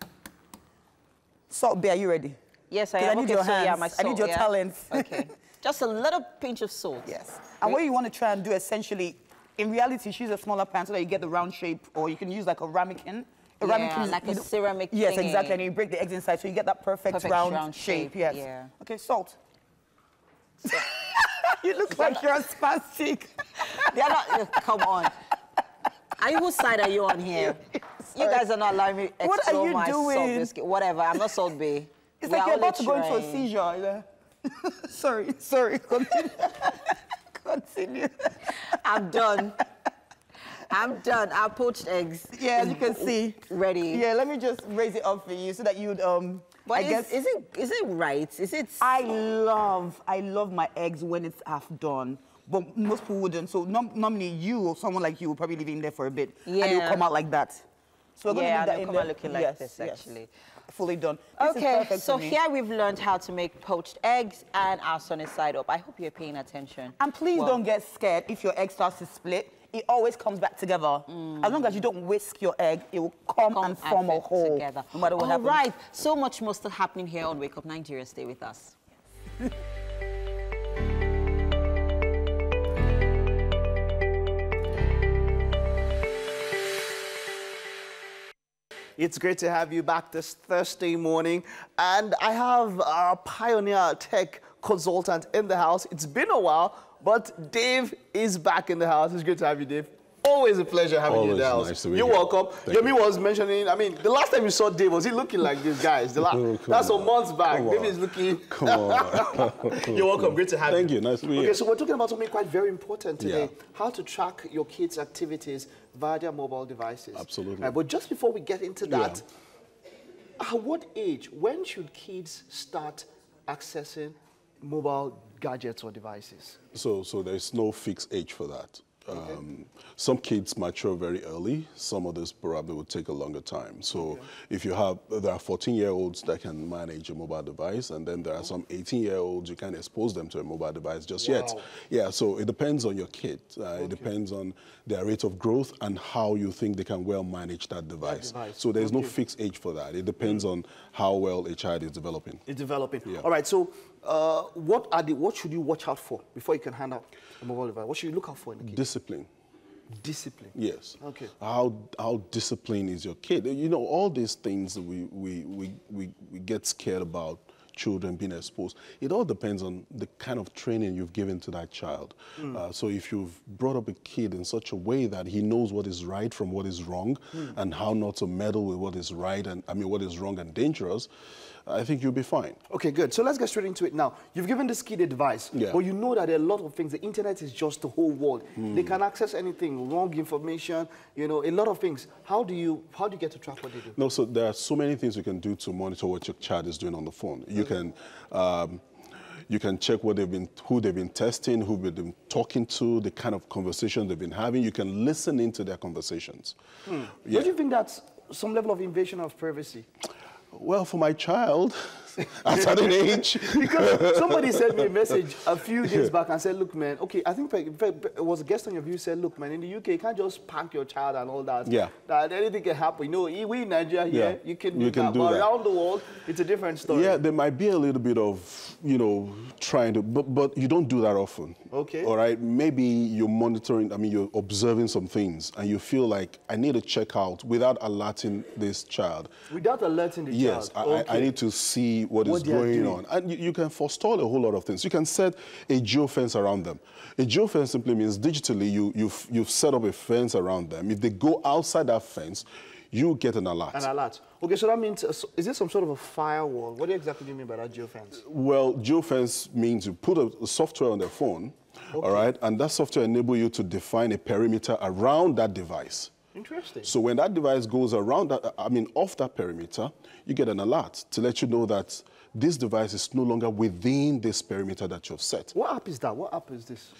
Salt Bay, are you ready? Yes, I am. I need your hands. My salt, I need your talent. Okay. Just a little pinch of salt. Yes. And what you want to try and do essentially, in reality, use a smaller pan so that you get the round shape, or you can use like a ramekin. Like a ceramic Yes, thingy. exactly. And you break the eggs inside so you get that perfect round shape. Yes. Yeah. Okay, salt. You look like you're spastic. They're not. Come on. Whose side are you on here? You guys are not allowing me to explore my salt biscuit. Whatever. I'm not Salt Bay. It's like you're about to go into a seizure. Sorry. Continue. I'm done. Our poached eggs. Yeah, as you can see. Ready. Yeah, let me just raise it up for you so that you'd But I guess is it right? Is it? I love my eggs when it's half done. But most people wouldn't. So normally you or someone like you will probably leave it in there for a bit. Yeah. And it will come out like that. So we're going to leave that in there. Come out looking like this actually. Fully done. Okay, so here we've learned how to make poached eggs and our sunny side up. I hope you're paying attention. And please don't get scared if your egg starts to split. It always comes back together. As long as you don't whisk your egg, it will come and form a whole together. No matter what happens. All right, so much more still happening here on Wake Up Nigeria. Stay with us. It's great to have you back this Thursday morning. And I have our pioneer tech consultant in the house. It's been a while, but Dave is back in the house. It's great to have you, Dave. Always a pleasure having you in the house. Nice to be You're here. welcome. Yomi was mentioning, I mean, the last time you saw Dave, was he looking like this, guys? That's some months back. Dave is looking... Come on. You're welcome. Great to have you. Thank you. Nice to be here. Okay, so we're talking about something quite very important today. Yeah. How to track your kids' activities via their mobile devices. Absolutely. Right, but just before we get into that, at what age, when should kids start accessing mobile gadgets or devices? So there's no fixed age for that. Some kids mature very early. Some others probably will take a longer time. So if you have, there are 14-year-olds that can manage a mobile device, and then there are some 18-year-olds, you can't expose them to a mobile device just yet. Yeah, so it depends on your kid. It depends on their rate of growth and how you think they can well manage that device. So there's no fixed age for that. It depends on how well a child is developing. It's developing. Yeah. All right, so what should you watch out for before you can hand out a mobile device? What should you look out for in the kid? Discipline. Discipline. Yes. Okay. How disciplined is your kid? You know, all these things we get scared about children being exposed. It all depends on the kind of training you've given to that child. So if you've brought up a kid in such a way that he knows what is right from what is wrong and how not to meddle with what is right and what is wrong and dangerous, I think you'll be fine. Okay, good. So let's get straight into it now. You've given this kid advice, but you know that there are a lot of things. The internet is just the whole world. They can access anything, wrong information, you know, a lot of things. How do you get to track what they do? No, so there are so many things you can do to monitor what your child is doing on the phone. You can check who they've been testing, who they've been talking to, the kind of conversation they've been having. You can listen into their conversations. Don't you think that's some level of invasion of privacy? Well, for my child, at a certain age. Because somebody sent me a message a few days back and said, look, man, okay, I think it was a guest on your view said, look, man, in the UK, you can't just pack your child and all that. Yeah. That anything can happen. You know, we in Nigeria here, you can do that. But around the world, it's a different story. Yeah, there might be a little bit of, you know, trying to, but you don't do that often. Okay. All right. Maybe you're monitoring, you're observing some things and you feel like I need to check out without alerting this child. Without alerting the child? Yes, I need to see what is going on. And you can forestall a whole lot of things. You can set a geofence around them. A geofence simply means digitally you've set up a fence around them. If they go outside that fence, you get an alert. An alert. Okay, so that means, is this some sort of a firewall? What exactly do you mean by that geofence? Well, geofence means you put a software on their phone, all right, and that software enables you to define a perimeter around that device. Interesting. So when that device goes around that, off that perimeter, you get an alert to let you know that this device is no longer within this perimeter that you've set. What app is that? What app is this?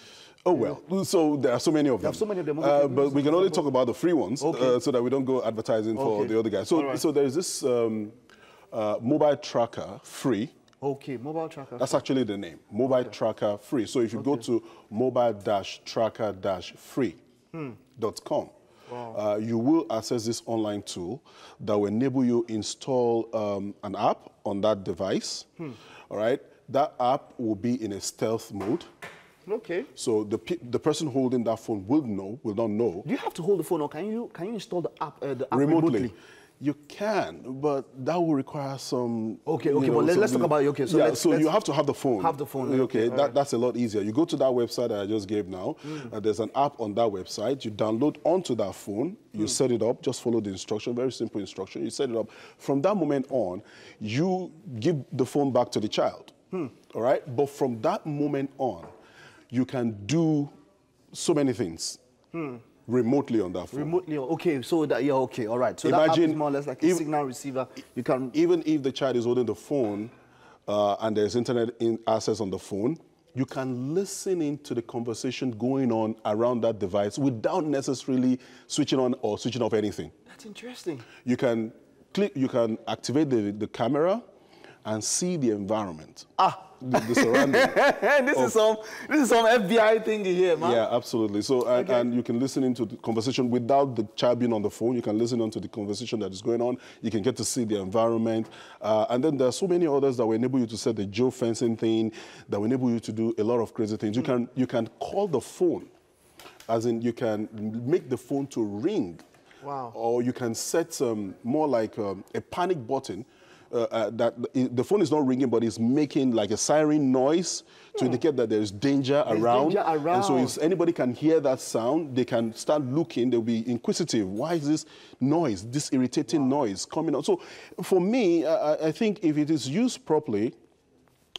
Oh, well, so there are so many of them. There are so many of them. But we can only talk about the free ones so that we don't go advertising for the other guys. So, so there's this mobile tracker free. Okay, mobile tracker. That's actually the name, mobile tracker free. So if you go to mobile-tracker-free.com, you will access this online tool that will enable you install an app on that device. All right, that app will be in a stealth mode. Okay. So the person holding that phone will not know. Do you have to hold the phone, or can you install the app remotely? You can, but that will require some. Okay, but let's talk about So you have to have the phone. Have the phone. Okay, that's a lot easier. You go to that website that I just gave now. There's an app on that website. You download onto that phone. You set it up. Just follow the instruction. Very simple instruction. You set it up. From that moment on, you give the phone back to the child. All right. But from that moment on, you can do so many things. Remotely on that phone. Remotely, okay, so that, okay, all right. So imagine, that app is more or less like a signal receiver. You can... Even if the child is holding the phone and there's internet access on the phone, you can listen into the conversation going on around that device without necessarily switching on or switching off anything. That's interesting. You can activate the camera and see the environment. The surrounding. This is some FBI thing here, man. Yeah, absolutely. So and you can listen into the conversation without the child being on the phone. You can listen into the conversation that is going on. You can get to see the environment. And then there are so many others that will enable you to set the geofencing thing, that will enable you to do a lot of crazy things. You can call the phone, as in you can make the phone to ring. Wow. Or you can set more like a panic button. That the phone is not ringing, but it's making like a siren noise to indicate that there's danger around. And so if anybody can hear that sound, they can start looking, they'll be inquisitive. Why is this noise, this irritating noise coming out? So for me, I think if it is used properly,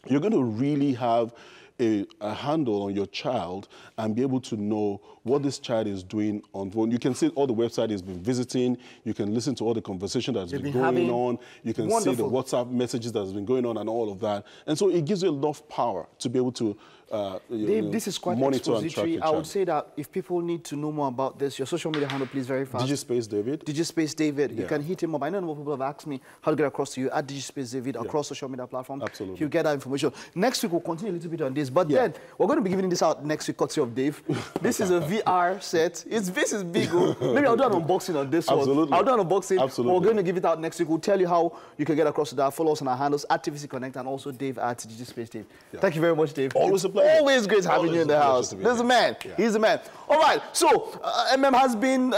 you're going to really have a handle on your child and be able to know what this child is doing on phone. You can see all the website he's been visiting. You can listen to all the conversation that's been going on. You can see the WhatsApp messages that has been going on and all of that. And so it gives you enough power to be able to Dave, this is quite monitor and track your child. I would say that if people need to know more about this, your social media handle, please, very fast. DigiSpace David. DigiSpace David. Yeah. You can hit him up. I know more people have asked me how to get across to you at DigiSpace David across social media platforms. Absolutely. He'll get that information. Next week, we'll continue a little bit on this. But then, we're going to be giving this out next week, courtesy of Dave. This is a VR set. This is big. Maybe I'll do an unboxing on this one. I'll do an unboxing. Absolutely. We're going to give it out next week. We'll tell you how you can get across to that. Follow us on our handles at TVC Connect and also Dave at DigiSpace Dave. Yeah. Thank you very much, Dave. Always a pleasure. Always great having you in the house. There's a man. Yeah. He's a man. All right. So, MM has been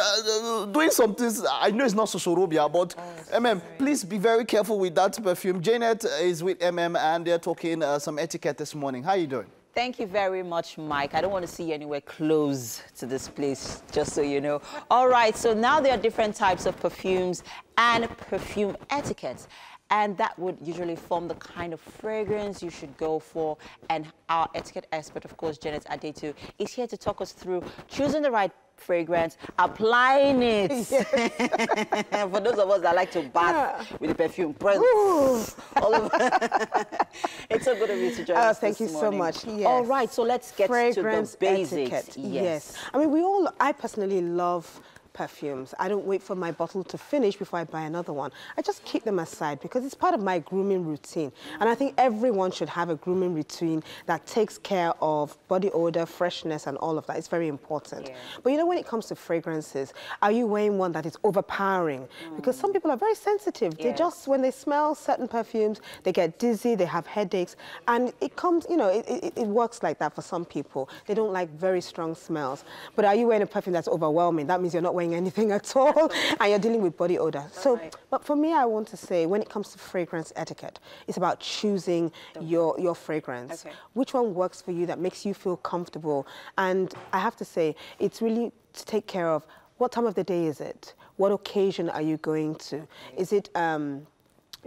doing some things. I know it's not Sosorobia, but MM, please be very careful with that perfume. Janet is with MM, and they're talking some etiquette this morning. How are you doing? Thank you very much, Mike. I don't want to see you anywhere close to this place, just so you know. All right, so now there are different types of perfumes and perfume etiquettes. And that would usually form the kind of fragrance you should go for. And our etiquette expert, of course, Janet Adetu, is here to talk us through choosing the right fragrance, applying it. For those of us that like to bath with the perfume. All over. It's so good of you to join us thank you this so morning. much. Yes. All right, so let's get fragrance to the basics. Etiquette. Yes. I mean, I personally love perfumes. I don't wait for my bottle to finish before I buy another one. I just keep them aside because it's part of my grooming routine. And I think everyone should have a grooming routine that takes care of body odor, freshness, and all of that. It's very important. Yeah. But you know, when it comes to fragrances, are you wearing one that is overpowering? Because some people are very sensitive. Yes. They just, when they smell certain perfumes, they get dizzy, they have headaches. And it comes, you know, it works like that for some people. They don't like very strong smells. But are you wearing a perfume that's overwhelming? That means you're not wearing anything at all, and you're dealing with body odor. So, but for me, I want to say, when it comes to fragrance etiquette, it's about choosing your fragrance. Okay. Which one works for you that makes you feel comfortable? And I have to say, it's really to take care of what time of the day is it? What occasion are you going to? Is it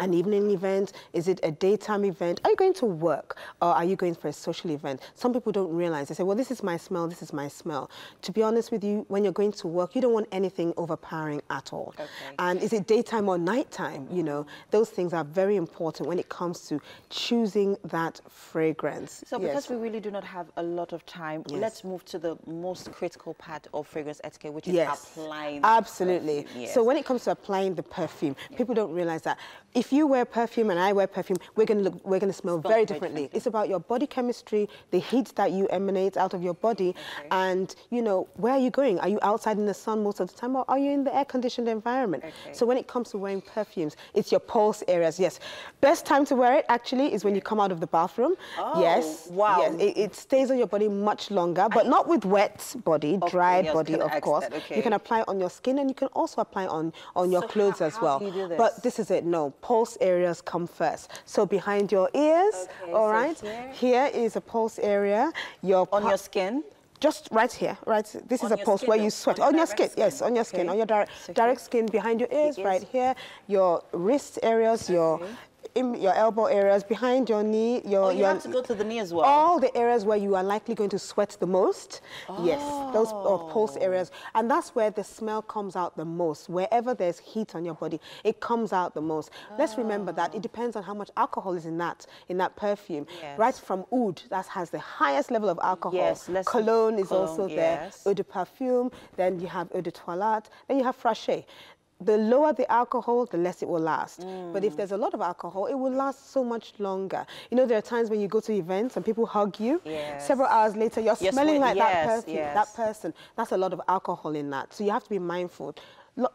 an evening event? Is it a daytime event? Are you going to work or are you going for a social event? Some people don't realize. They say, well, this is my smell, this is my smell. To be honest with you, when you're going to work, you don't want anything overpowering at all. Okay. And is it daytime or nighttime? You know, those things are very important when it comes to choosing that fragrance. So because we really do not have a lot of time, let's move to the most critical part of fragrance etiquette, which is applying. Absolutely. Yes. So when it comes to applying the perfume, people don't realize that if you wear perfume and I wear perfume, we're going to smell very differently. It's about your body chemistry, the heat that you emanate out of your body, and you know, where are you going? Are you outside in the sun most of the time, or are you in the air-conditioned environment? Okay. So when it comes to wearing perfumes, it's your pulse areas. Yes, best time to wear it actually is when you come out of the bathroom. Oh, yes, wow. Yes, it stays on your body much longer, but not with wet body, dry body, of course. Okay. You can apply it on your skin, and you can also apply on your clothes as well. Do you do this? But this is it. No, pulse areas come first. So behind your ears, all right? Here is a pulse area. On your skin? Just right here, right? This is a pulse where you sweat. On your skin, yes, on your skin, on your direct skin, behind your ears, right here. Your wrist areas, your elbow areas, behind your knee. You have to go to the knee as well? All the areas where you are likely going to sweat the most. Oh. Yes, those are pulse areas. And that's where the smell comes out the most. Wherever there's heat on your body, it comes out the most. Oh. Let's remember that it depends on how much alcohol is in that perfume. Yes. Right from oud, that has the highest level of alcohol. Yes, cologne is also there. Eau de parfum, then you have eau de toilette, then you have frachet. The lower the alcohol, the less it will last. But if there's a lot of alcohol, it will last so much longer. You know, there are times when you go to events and people hug you. Yes. Several hours later, you're smelling like that person. That's a lot of alcohol in that. So you have to be mindful.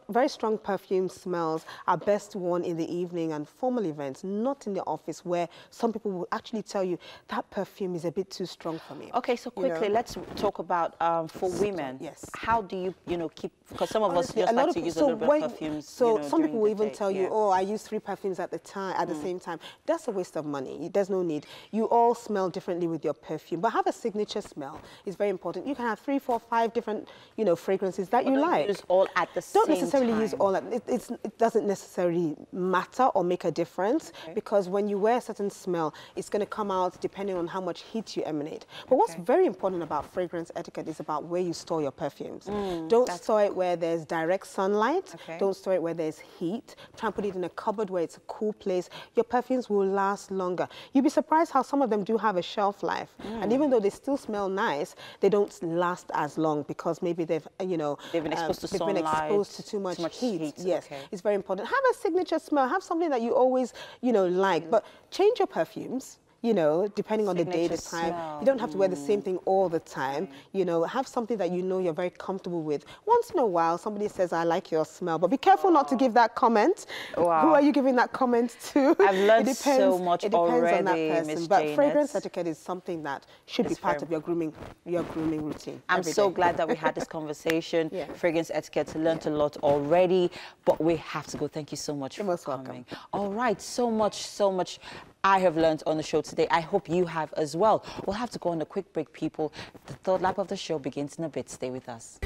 Very strong perfume smells are best worn in the evening and formal events, not in the office, where some people will actually tell you that perfume is a bit too strong for me. Okay, so quickly, let's talk about for women. Yes. How do you keep, because some of us just like to use a little bit of perfumes. So some people will even tell you, oh, I use 3 perfumes at the same time. That's a waste of money. There's no need. You all smell differently with your perfume, but have a signature smell. It's very important. You can have 3, 4, 5 different, fragrances that you like. Use all at the same time. necessarily use all that. It doesn't necessarily matter or make a difference because when you wear a certain smell, it's going to come out depending on how much heat you emanate. But what's very important about fragrance etiquette is about where you store your perfumes. Don't store it where there's direct sunlight. Don't store it where there's heat. Try and put it in a cupboard where it's a cool place. Your perfumes will last longer. You'd be surprised how some of them do have a shelf life. And even though they still smell nice, they don't last as long because maybe they've, you know, they've been exposed to sunlight, been exposed to too much heat. Yes, it's very important. Have a signature smell. Have something that you always, you know, like. But change your perfumes. You know, depending on the day, the time. Smell. You don't have to wear the same thing all the time. You know, have something that you know you're very comfortable with. Once in a while, somebody says, I like your smell, but be careful not to give that comment. Who are you giving that comment to? I've learned so much already, on that person. But fragrance etiquette is something that should be part of your grooming routine. I'm so glad that we had this conversation. Fragrance etiquette, learned a lot already, but we have to go. Thank you so much for coming. All right, so much I have learned on the show today. I hope you have as well. We'll have to go on a quick break, people. The third lap of the show begins in a bit. Stay with us.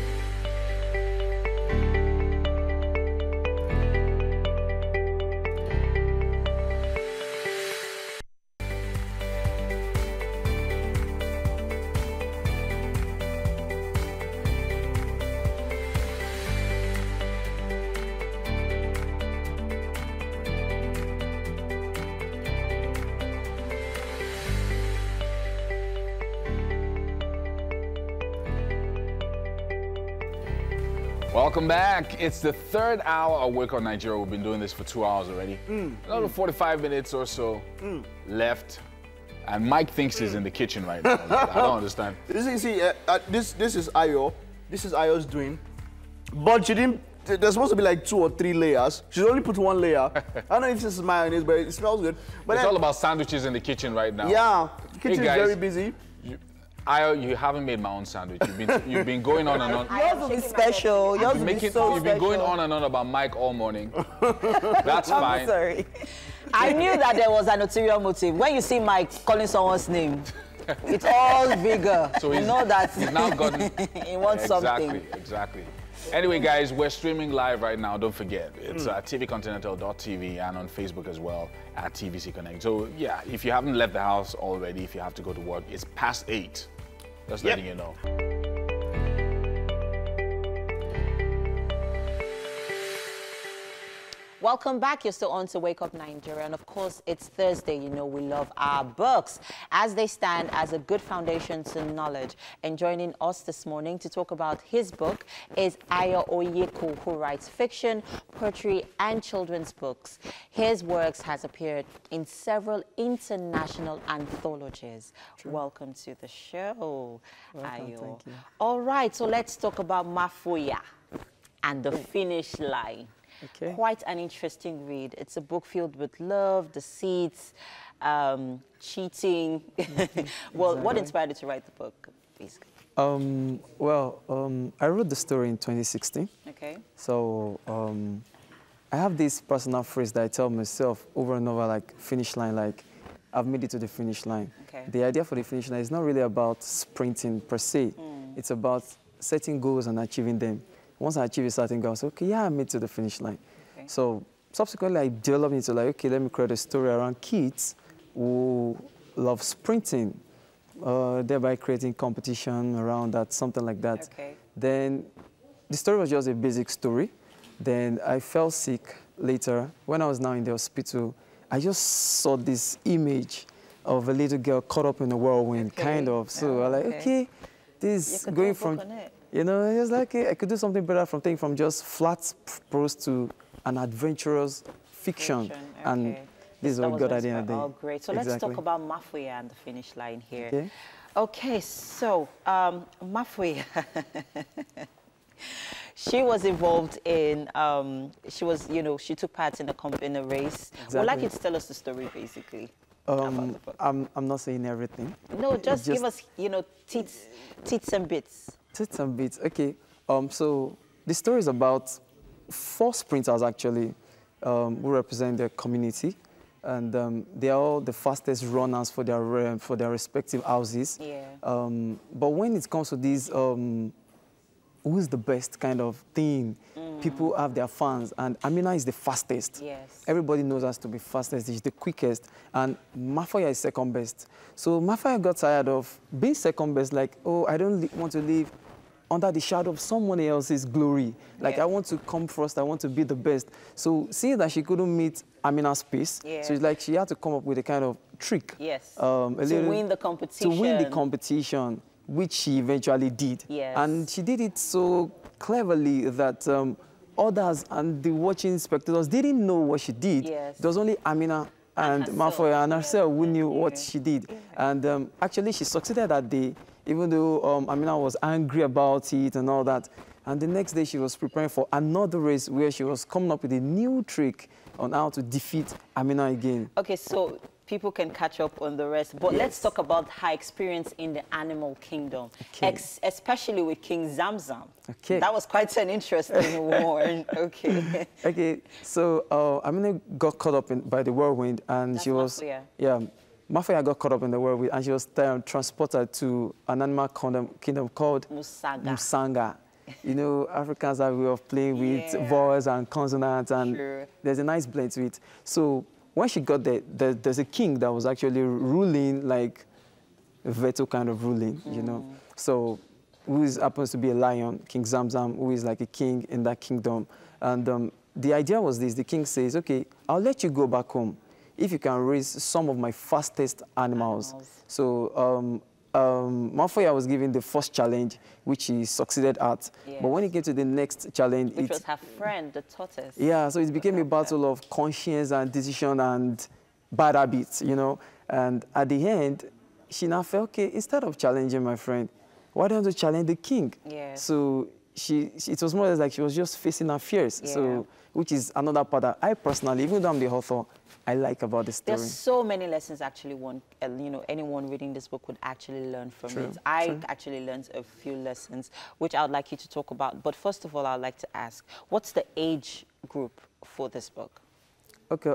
Welcome back. It's the third hour of Wake Up Nigeria. We've been doing this for 2 hours already. Another 45 minutes or so left. And Mike thinks he's in the kitchen right now. I don't understand. This is Ayo. This is Ayo's doing. But she didn't. There's supposed to be like 2 or 3 layers. She's only put 1 layer. I don't know if this is mayonnaise, but it smells good. But it's all about sandwiches in the kitchen right now. Yeah, the kitchen is very busy. Ayo, you haven't made my own sandwich. You've been going on and on. Yours will be special. Yours will be so special. You've been going on and on about Mike all morning. That's fine. I'm sorry. I knew that there was an ulterior motive. When you see Mike calling someone's name, it's all vigor. So you know that he's now gotten. He wants something. Exactly. Anyway, guys, we're streaming live right now. Don't forget, it's tvcontinental.tv and on Facebook as well at TVC Connect. So yeah, if you haven't left the house already, if you have to go to work, it's past 8. Just letting you know. Welcome back. You're still on to Wake Up Nigeria. And of course, it's Thursday. You know, we love our books as they stand as a good foundation to knowledge. And joining us this morning to talk about his book is Ayo Oyeko, who writes fiction, poetry, and children's books. His works has appeared in several international anthologies. Welcome to the show, Ayo. Thank you. All right, so let's talk about Mafuya and the finish line. Okay. Quite an interesting read. It's a book filled with love, deceits, cheating. Well, what inspired you to write the book, basically? I wrote the story in 2016. Okay. So I have this personal phrase that I tell myself over and over, like finish line, like I've made it to the finish line. Okay. The idea for the finish line is not really about sprinting per se. It's about setting goals and achieving them. Once I achieve a certain goal, I say, okay, yeah, I made it to the finish line. Okay. So subsequently, I developed into like, okay, let me create a story around kids who love sprinting, thereby creating competition around that, something like that. Okay. Then the story was just a basic story. Then I fell sick later. When I was now in the hospital, I just saw this image of a little girl caught up in a whirlwind, kind of. So I was like, okay, this is going from... You know, it was like, okay, I could do something better from just flat prose to an adventurous fiction. Okay. And this is what we got at the end of the day. Oh, great. So let's talk about Mafuya and the finish line here. Okay, okay, so Mafuya, she was involved in, she took part in a race. Exactly. I'd like you to tell us the story, basically. I'm not saying everything. No, just give us, tits and bits. Tits and bits, okay. So the story is about 4 sprinters, actually, who represent their community. And they are all the fastest runners for their respective houses. Yeah. But when it comes to this, who's the best kind of thing, People have their fans, and Amina is the fastest. Yes. Everybody knows us to be fastest. She's the quickest, and Mafoya is second best. So Mafoya got tired of being second best, like, oh, I don't want to live under the shadow of someone else's glory. Like, I want to come first, I want to be the best. So seeing that she couldn't meet Amina's pace, so it's like she had to come up with a kind of trick. Yes. To win the competition. To win the competition, which she eventually did. Yes. And she did it so cleverly that others and the watching spectators didn't know what she did. Yes. It was only Amina and Mafoya and herself who knew what she did. And actually, she succeeded that day, even though Amina was angry about it and all that. And the next day, she was preparing for another race where she was coming up with a new trick on how to defeat Amina again. Okay, so people can catch up on the rest. But let's talk about her experience in the animal kingdom, especially with King Zamzam. Okay. That was quite an interesting one. Okay. Okay, so Amina got caught up by the whirlwind, and she was... Mafoya. Yeah, Mafoya got caught up in the whirlwind, and she was transported to an animal kingdom called Musanga. You know, Africans have a way of playing with vowels and consonants, and there's a nice blend to it. So when she got there, there's a king that was actually ruling like a veto kind of ruling, you know. So who happens to be a lion, King Zamzam, who is like a king in that kingdom. And the idea was this: the king says, okay, I'll let you go back home if you can raise some of my fastest animals. So Mafoya was given the first challenge, which he succeeded at. But when he came to the next challenge... Which was her friend, the tortoise. Yeah, so it became a battle of conscience and decision and bad habits, you know. And at the end, she now felt, okay, instead of challenging my friend, why don't you challenge the king? So it was more or less like she was just facing her fears. So, which is another part that I personally, even though I'm the author, I like about the story. There's so many lessons actually you know, anyone reading this book would actually learn from it. I actually learned a few lessons, which I would like you to talk about. But first of all, I'd like to ask, what's the age group for this book? Okay,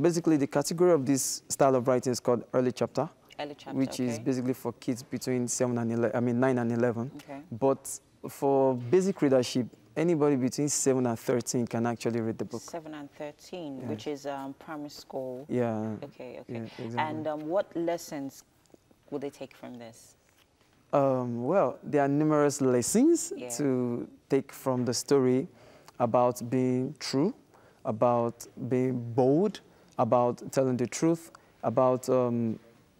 basically the category of this style of writing is called early chapter. Early chapter, which is basically for kids between 9 and 11. But for basic readership, anybody between 7 and 13 can actually read the book. 7 and 13, which is primary school. Yeah. Okay. Yeah, exactly. And what lessons will they take from this? Well, there are numerous lessons to take from the story about being true, about being bold, about telling the truth, about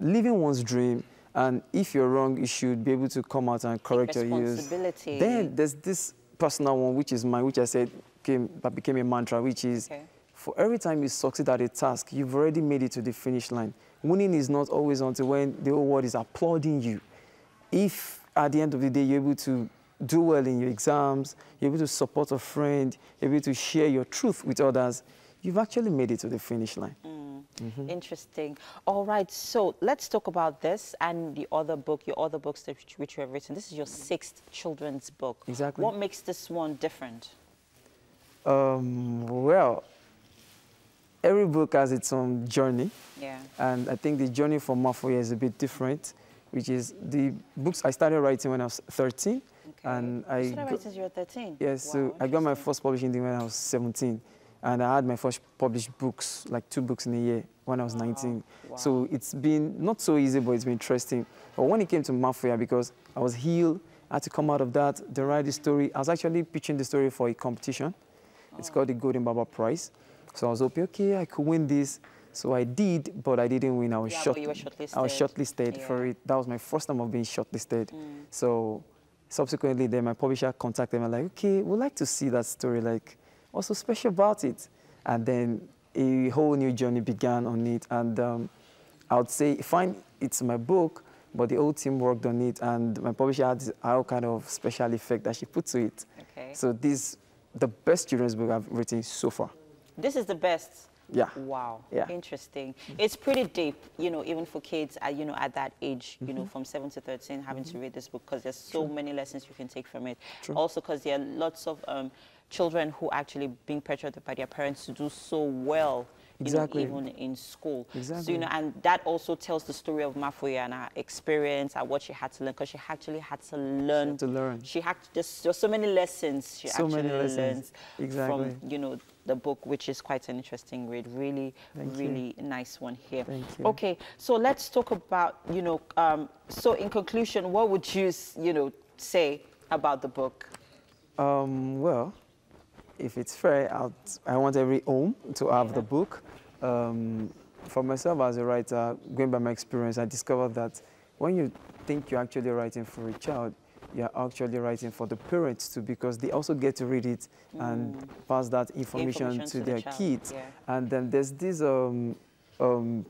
living one's dream. And if you're wrong, you should be able to come out and correct your use. Then there's this personal one, which is mine, which I said became a mantra, which is for every time you succeed at a task, you've already made it to the finish line. Winning is not always until when the whole world is applauding you. If at the end of the day you're able to do well in your exams, you're able to support a friend, you're able to share your truth with others, you've actually made it to the finish line. Interesting. All right, so let's talk about this and the other book, your other books which you have written. This is your 6th children's book. Exactly. What makes this one different? Well, every book has its own journey. Yeah. And I think the journey for Mafoya is a bit different, which is the books I started writing when I was 13. And you started writing since you were 13? Yes, so I got my first publishing deal when I was 17. And I had my first published books, like 2 books in a year, when I was 19. So it's been not so easy, but it's been interesting. But when it came to Mafoya, because I was healed, I had to come out of that, then write the story. I was actually pitching the story for a competition. It's called the Golden Baba Prize. So I was hoping, okay, I could win this. So I did, but I didn't win. I was shortlisted. I was shortlisted for it. That was my first time of being shortlisted. So subsequently, then my publisher contacted me, like, okay, we'd like to see that story, like, what's so special about it? And then a whole new journey began on it. And I would say, fine, it's my book, but the whole team worked on it, and my publisher had all kind of special effect that she put to it. So this is the best children's book I've written so far. This is the best? Yeah. Wow. Yeah. Interesting. It's pretty deep, you know, even for kids, you know, at that age, you know, from 7 to 13, having to read this book, because there's so many lessons you can take from it. Also, because there are lots of children who actually being pressured by their parents to do so well Exactly. even in school. Exactly. So, and that also tells the story of Mafoya and her experience and what she had to learn, because she actually had to learn. There's so many lessons she actually learned from, the book, which is quite an interesting read. Really, really nice one here. Thank you. Okay, so let's talk about, so in conclusion, what would you, say about the book? Well, if it's fair, I want every home to have the book. For myself as a writer, going by my experience, I discovered that when you think you're actually writing for a child, you're actually writing for the parents too, because they also get to read it and pass that information to their kids. Yeah. And then there's this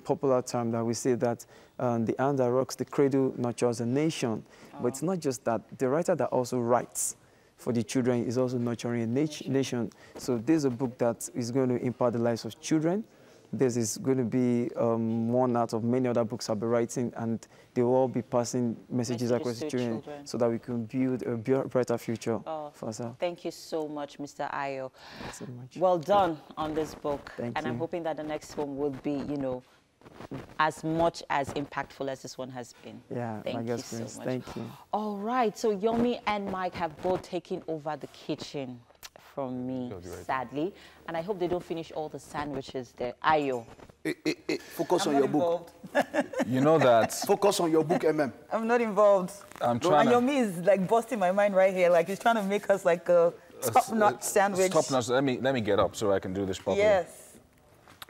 popular term that we say that the hand that rocks the cradle nurtures a nation. But it's not just that. The writer that also writes for the children is also nurturing a nation. So there's a book that is going to impact the lives of children. This is going to be one out of many other books I'll be writing, and they will all be passing messages across the children so that we can build a brighter future for ourselves. Thank you so much, Mr. Ayo. Thanks so much. Well done on this book. Thank and you. I'm hoping that the next one will be, as much as impactful as this one has been. Yeah, thank you so much. Thank you. All right, so Yomi and Mike have both taken over the kitchen from me, sadly. And I hope they don't finish all the sandwiches there. Ayo. Focus on your book. You know that. Focus on your book, MM. I'm not involved. I'm trying and Yomi is like busting my mind right here. Like he's trying to make us like a top-notch sandwich. Top-notch. Let me get up so I can do this properly. Yes.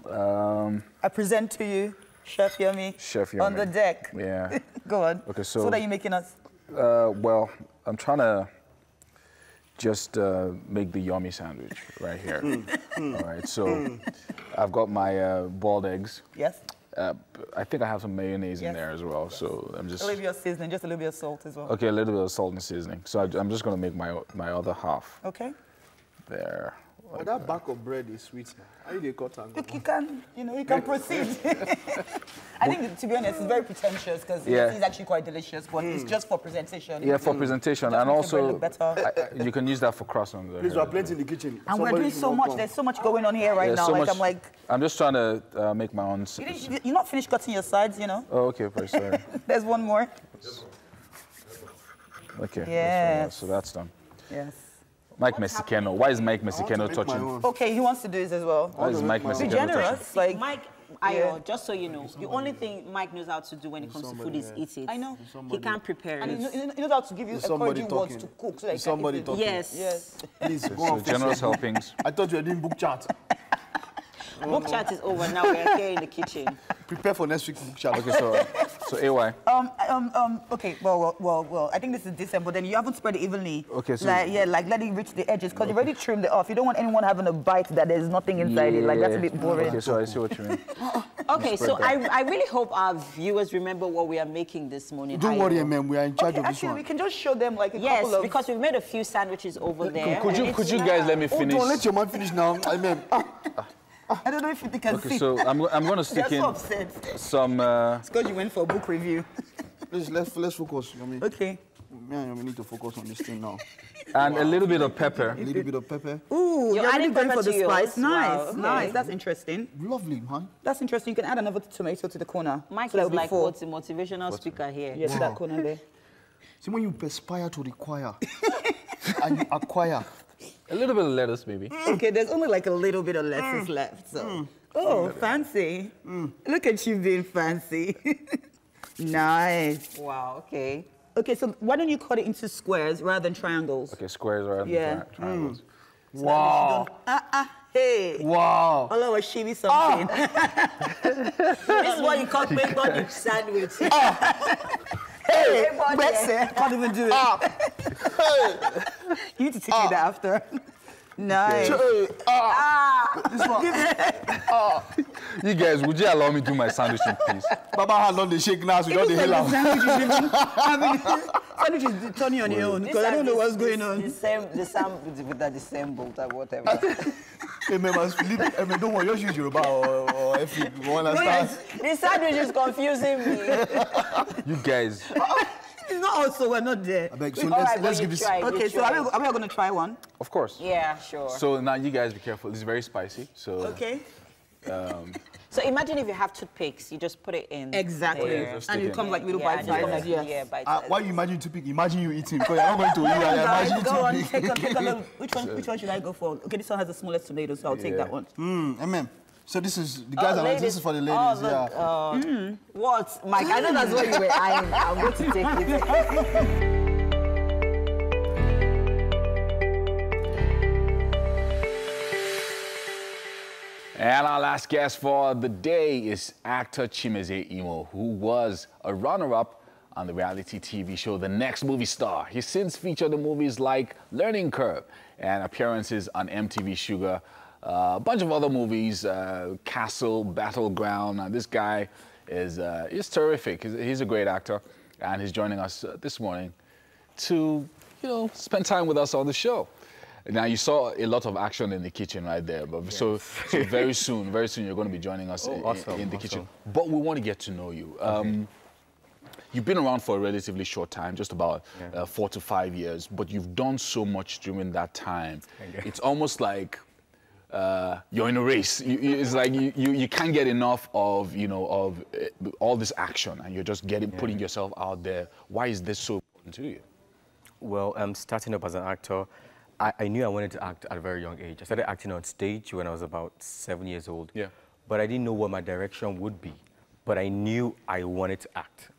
I present to you Chef Yomi. Chef Yomi. On the deck. Yeah. Go on. Okay, so what are you making us? Well, I'm trying to just make the yummy sandwich right here. All right, so I've got my boiled eggs. Yes. I think I have some mayonnaise in there as well. So I'm just... A little bit of seasoning, just a little bit of salt as well. Okay, a little bit of salt and seasoning. So I'm just going to make my other half. Okay. There. Like that back of bread is sweet. How do you cut and you can, you can proceed. I think, to be honest, it's very pretentious because it's actually quite delicious, but it's just for presentation. Yeah, for presentation. And also, you can use that for croissants. Please, we're plenty in the kitchen. And we're doing so much. There's so much going on here right now. So I'm just trying to make my own... You're not finished cutting your sides, Oh, okay, sorry. There's one more. Okay. Yeah. So that's done. Yes. Mike Mexicano. Why is Mike Mexicano touching? Okay, he wants to do this as well. Why is Mike Mexicano generous, touching? Mike, Ayo, just so you know, the only thing Mike knows how to do when it comes to food is eat it. I know. He can't prepare it. And he knows how to give you encouraging words to cook. So that somebody talking. Yes. Please, go on. Generous helpings. I thought you were doing book chat. Book chat is over. Now we're here in the kitchen. Prepare for next week's book chat. Okay, so AY. Okay. Well. I think this is December. Then you haven't spread it evenly. Okay, so like let it reach the edges because you already trimmed it off. You don't want anyone having a bite that there's nothing inside it. Like that's a bit boring. Okay, so I see what you mean. Okay, so I really hope our viewers remember what we are making this morning. Don't worry, man. We are in charge of this actually, one. we can just show them like a couple of... because we've made a few sandwiches over there. Could you guys let me finish? Don't let your man finish now. I mean. I don't know if they can see. Okay, so I'm going to stick in some... It's because you went for a book review. Please, let's focus. Okay. We need to focus on this thing now. And a little bit of pepper. A little bit of pepper. Ooh, you're adding pepper for the spice. Nice, wow, okay. Nice. That's interesting. Lovely, man. That's interesting. You can add another tomato to the corner. Mike so is like a motivational speaker here. Yes, that corner there. See, when you perspire to require and you acquire. A little bit of lettuce, maybe. Okay, there's only like a little bit of lettuce left. So. Oh, fancy. Look at you being fancy. Nice. Wow, okay. Okay, so why don't you cut it into squares rather than triangles? Okay, squares rather than triangles. So wow. Hey. Wow. Allah was shimmy something. This is what you call bacon sandwich. Hey, can't even do it. You need to teach me that after. Nice. This one. You guys, would you allow me to do my sandwich in peace? Baba has done the shake now, so you don't the hell out. Sandwich is turning on your own because I don't know what's going on. The same with the same bolt or whatever. Hey, members, don't worry, just use Yoruba or F. You understand? The sandwich is confusing me. You guys. It's not also, we're not there. I beg, so let's give this. Okay, so are we going to try one? Of course. Yeah, sure. So now you guys be careful. This is very spicy. So. Okay. So imagine if you have toothpicks, you just put it in. Exactly. there. And it comes like little bite sizes. Yeah, bite sizes. Why you imagine toothpick? Imagine you eating because you're not going to eat. Imagine Go on, toothpick. take a little. Which one should I go for? Okay, this one has the smallest tomato, so I'll take that one. So this is the guys are this is for the ladies. What, Mike? I know that's what you were eyeing. I'm going to take it. And our last guest for the day is actor Chimezie Imo, who was a runner-up on the reality TV show The Next Movie Star. He's since featured in movies like Learning Curve and appearances on MTV Sugar, a bunch of other movies, Castle, Battleground. Now, this guy is terrific. He's a great actor, and he's joining us this morning to, spend time with us on the show. Now, you saw a lot of action in the kitchen right there, but yes. so very soon you're going to be joining us in the kitchen. But we want to get to know you. You've been around for a relatively short time, just about 4 to 5 years, but you've done so much during that time. It's almost like you're in a race. It's like you can't get enough of all this action, and you're just putting yourself out there. Why is this so important to you? Well, starting up as an actor, I knew I wanted to act at a very young age. I started acting on stage when I was about 7 years old. Yeah. But I didn't know what my direction would be. But I knew I wanted to act.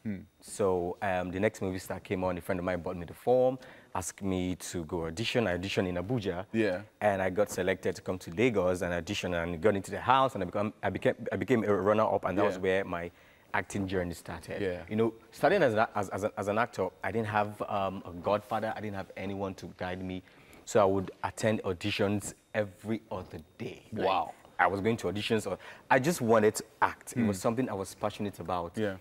So The Next Movie Star came on. A friend of mine bought me the form, asked me to go audition. I auditioned in Abuja. Yeah. And I got selected to come to Lagos and audition and got into the house. And I became a runner-up, and that was where my acting journey started. Yeah. Starting as an actor, I didn't have a godfather. I didn't have anyone to guide me. So I would attend auditions every other day. Wow. I was going to auditions. I just wanted to act. It was something I was passionate about. Yeah.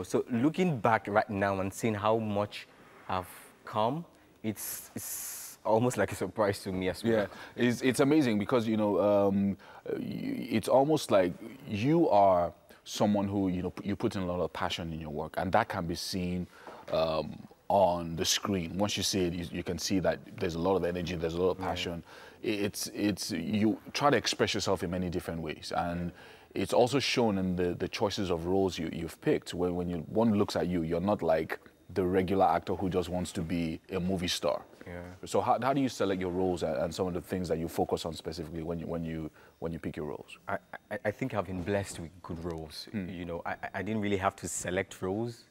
So looking back right now and seeing how much I've come, it's almost like a surprise to me as well. Yeah, it's amazing because, it's almost like you are someone who, you put in a lot of passion in your work, and that can be seen on the screen. Once you see it, you can see that there's a lot of energy, there's a lot of passion. You try to express yourself in many different ways, and it's also shown in the choices of roles you've picked. When one looks at you, you're not like the regular actor who just wants to be a movie star. Yeah. So how do you select your roles and some of the things that you focus on specifically when you pick your roles? I think I've been blessed with good roles. I didn't really have to select roles,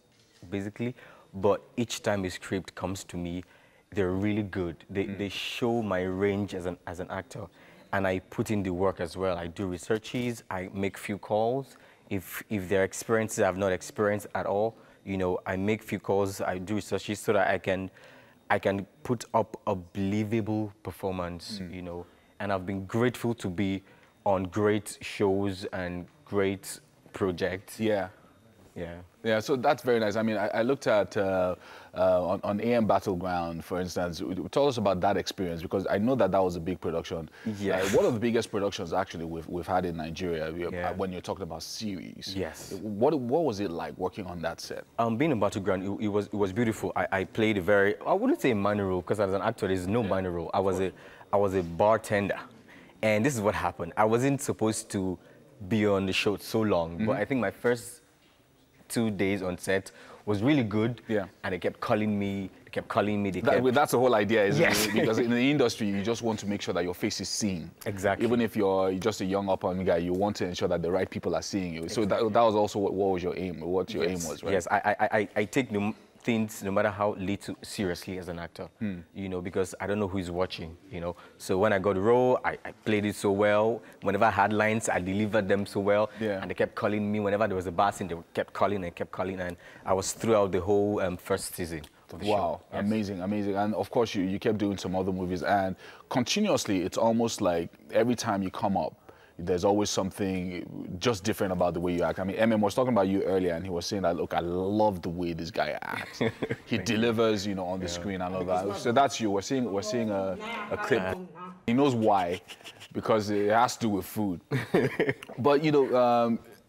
basically. But each time a script comes to me, they're really good. They show my range as an actor, and I put in the work as well. I do researches, I make few calls. If there are experiences I've not experienced at all, I make few calls, I do researches so that I can put up a believable performance, And I've been grateful to be on great shows and great projects. Yeah. Yeah, so that's very nice. I mean, I looked at on AM Battleground, for instance. Tell us about that experience, because I know that was a big production. Yeah. One of the biggest productions actually we've had in Nigeria when you're talking about series. Yes. What was it like working on that set? Being in Battleground, it was beautiful. I played I wouldn't say a minor role, because as an actor, there's no minor role. I was a bartender, and this is what happened. I wasn't supposed to be on the show so long, but I think my first 2 days on set was really good. Yeah. And they kept calling me. That's the whole idea, isn't it? Because in the industry, you just want to make sure that your face is seen. Exactly. Even if you're just a young up-and-coming guy, you want to ensure that the right people are seeing you. Exactly. So that was also what was your aim? What your aim was, right? Yes, I take things, no matter how little, seriously as an actor, because I don't know who is watching, So when I got the role, I played it so well. Whenever I had lines, I delivered them so well. Yeah. And they kept calling me. Whenever there was a bar scene, they kept calling, and I was throughout the whole first season. Wow, yes. Amazing. And of course, you kept doing some other movies, and continuously, it's almost like every time you come up, there's always something just different about the way you act. I mean, MM was talking about you earlier, and he was saying that, look, I love the way this guy acts. He delivers, on the screen and all that. So that's you. We're seeing a clip. He knows why, because it has to do with food. But,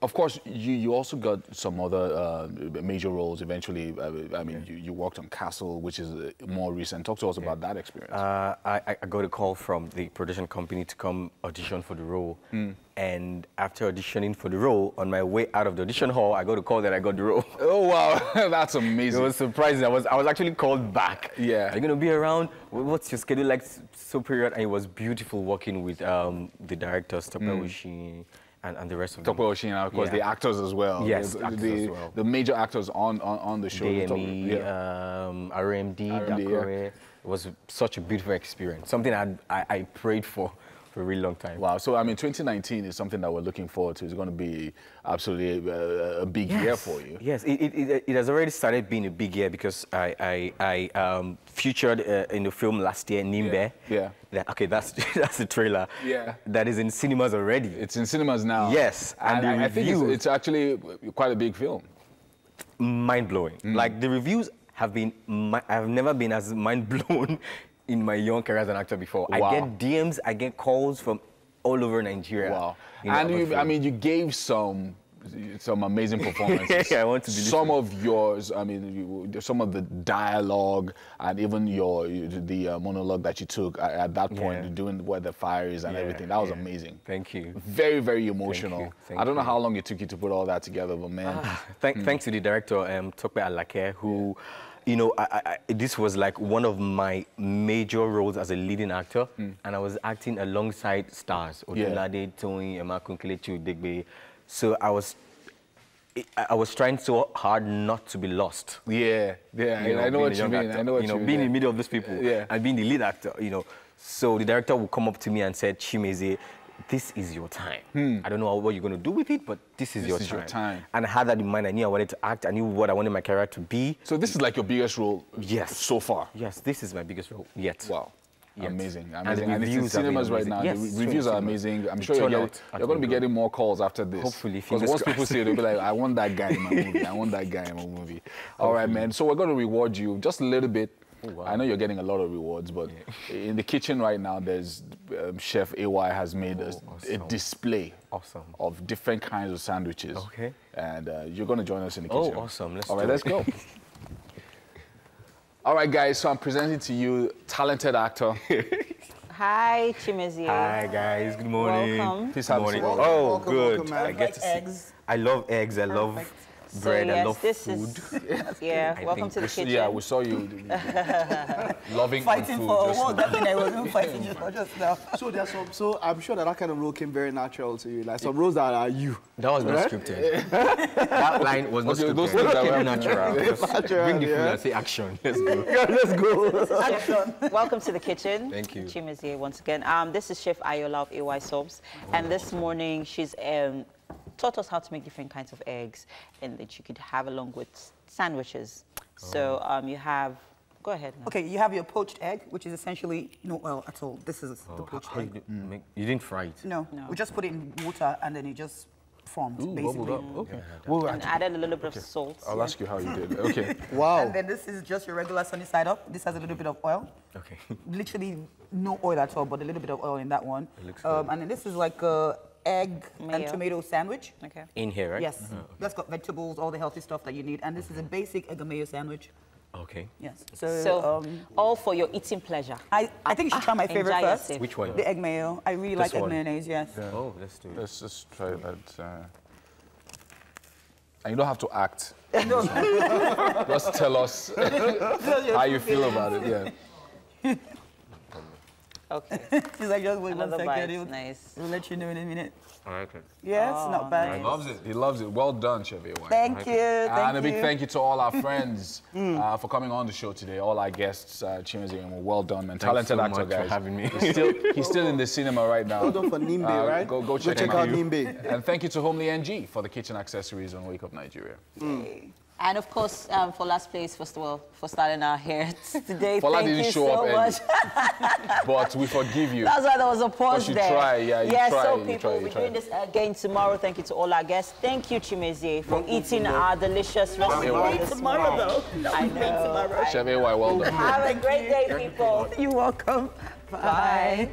Of course, you also got some other major roles eventually. I mean, you worked on Castle, which is more recent. Talk to us about that experience. I got a call from the production company to come audition for the role. And after auditioning for the role, on my way out of the audition hall, I got a call that I got the role. Oh, wow. That's amazing. It was surprising. I was actually called back. Yeah. Are you going to be around? What's your schedule like? So period. And it was beautiful working with the directors, Tope Oshin, and the rest of them. Tope Oshin, of course, the actors as well. Yes, actors as well. The major actors on the show. DME, RMD, Dakore. It was such a beautiful experience. Something I prayed for a really long time. Wow. So, I mean, 2019 is something that we're looking forward to. It's going to be absolutely a big year for you. Yes, it has already started being a big year because I featured in the film last year, Nimbe. Yeah. Okay, that's the trailer. Yeah. That is in cinemas already. It's in cinemas now. Yes. And I think it's actually quite a big film. Mind-blowing. Like, the reviews have been, I've never been as mind-blown in my young career as an actor before. Wow. I get DMs, I get calls from all over Nigeria. Wow. And I mean, you gave some amazing performances. I want to believe some of yours. I mean, some of the dialogue and even the monologue that you took at that point, doing where the fire is and everything. That was amazing. Thank you. Very, very emotional. Thank I don't know you. how long it took you to put all that together, but man. Thanks to the director, Tope Alake, who, you know, this was like one of my major roles as a leading actor, and I was acting alongside stars, Odunlade, Toyin, Emma Kunkelechi Udegbe. So I was trying so hard not to be lost. Yeah, I know what you mean. I know what you mean. Being in the middle of these people and being the lead actor, you know. So the director would come up to me and said, Chimeze, this is your time. I don't know what you're going to do with it, but this is your time. And I had that in mind. I knew I wanted to act. I knew what I wanted my career to be. So this is like your biggest role so far? Yes, this is my biggest role yet. Wow. Yes. Amazing. And And it's in cinemas right now. Yes, the reviews are amazing. I'm sure you're going to be getting more calls after this. Hopefully, because once people see it, they'll be like, I want that guy in my movie. I want that guy in my movie. All right, man. So we're going to reward you just a little bit. Oh, wow. I know you're getting a lot of rewards, but in the kitchen right now, there's Chef AY has made a display of different kinds of sandwiches. Okay. And you're going to join us in the kitchen. Oh, awesome. All right, let's go. All right, guys, so I'm presenting to you talented actor. Hi, Chimeze. Hi, guys. Good morning. Welcome. Please have a seat. Oh, good. Welcome, I get to see. I love eggs. I love bread. I love food. Welcome to the kitchen. Yeah, we saw you loving fighting food. For what? That thing I wasn't fighting just now. So there's some. So I'm sure that kind of role came very natural to you. Like some roles that are you. That was not scripted. That line was not scripted. Those things that were natural. Bring the food and say action. Let's go. Let's go. Action. Welcome to the kitchen. Thank you. Chimeze once again. This is Chef Ayola of AY Sobs, and this morning she's taught us how to make different kinds of eggs and that you could have along with sandwiches. So you have, go ahead now. Okay, you have your poached egg, which is essentially no oil at all. This is the poached egg. You didn't fry it? No, we just put it in water and then it just formed, basically. Okay. And added a little bit of salt. I'll ask you how you did. Okay. Wow. And then this is just your regular sunny side up. This has a little bit of oil. Okay. Literally no oil at all, but a little bit of oil in that one. It looks good. And then this is like a egg and tomato sandwich. Okay. In here, right? Yes. That's got vegetables, all the healthy stuff that you need. And this is a basic egg and mayo sandwich. Okay. Yes. So all for your eating pleasure. I think you should try my favorite enjoy first. yourself. Which one? The egg mayo. I really like egg mayonnaise, yes. Oh, let's do it. Let's just try that. And you don't have to act. Just tell us how you feel about it. Yeah. Okay. She's like, just wait Another 1 bite. second. Nice. We'll let you know in a minute. I like it. Yes, not bad. He loves it. He loves it. Well done, Chef AY. Thank you. And a big thank you to all our friends for coming on the show today. All our guests, Chimeze, and well done, man. Talented so actor, much for guys. having me. He's still in the cinema right now. Well done for Nimbe, right? Go check out him Nimbe. And thank you to Homely NG for the kitchen accessories on Wake Up Nigeria. And of course, for last place, first of all, for starting our hair today. Fola Thank didn't you show so up much. But we forgive you. That's why there was a pause you there. try, yeah, you yes, try, so you people, try, you we're try. doing this again tomorrow. Thank you to all our guests. Thank you, Chimeze, for eating our delicious recipe this morning. I know. Chef AY, well done. Have a great day, people. You're welcome. Bye.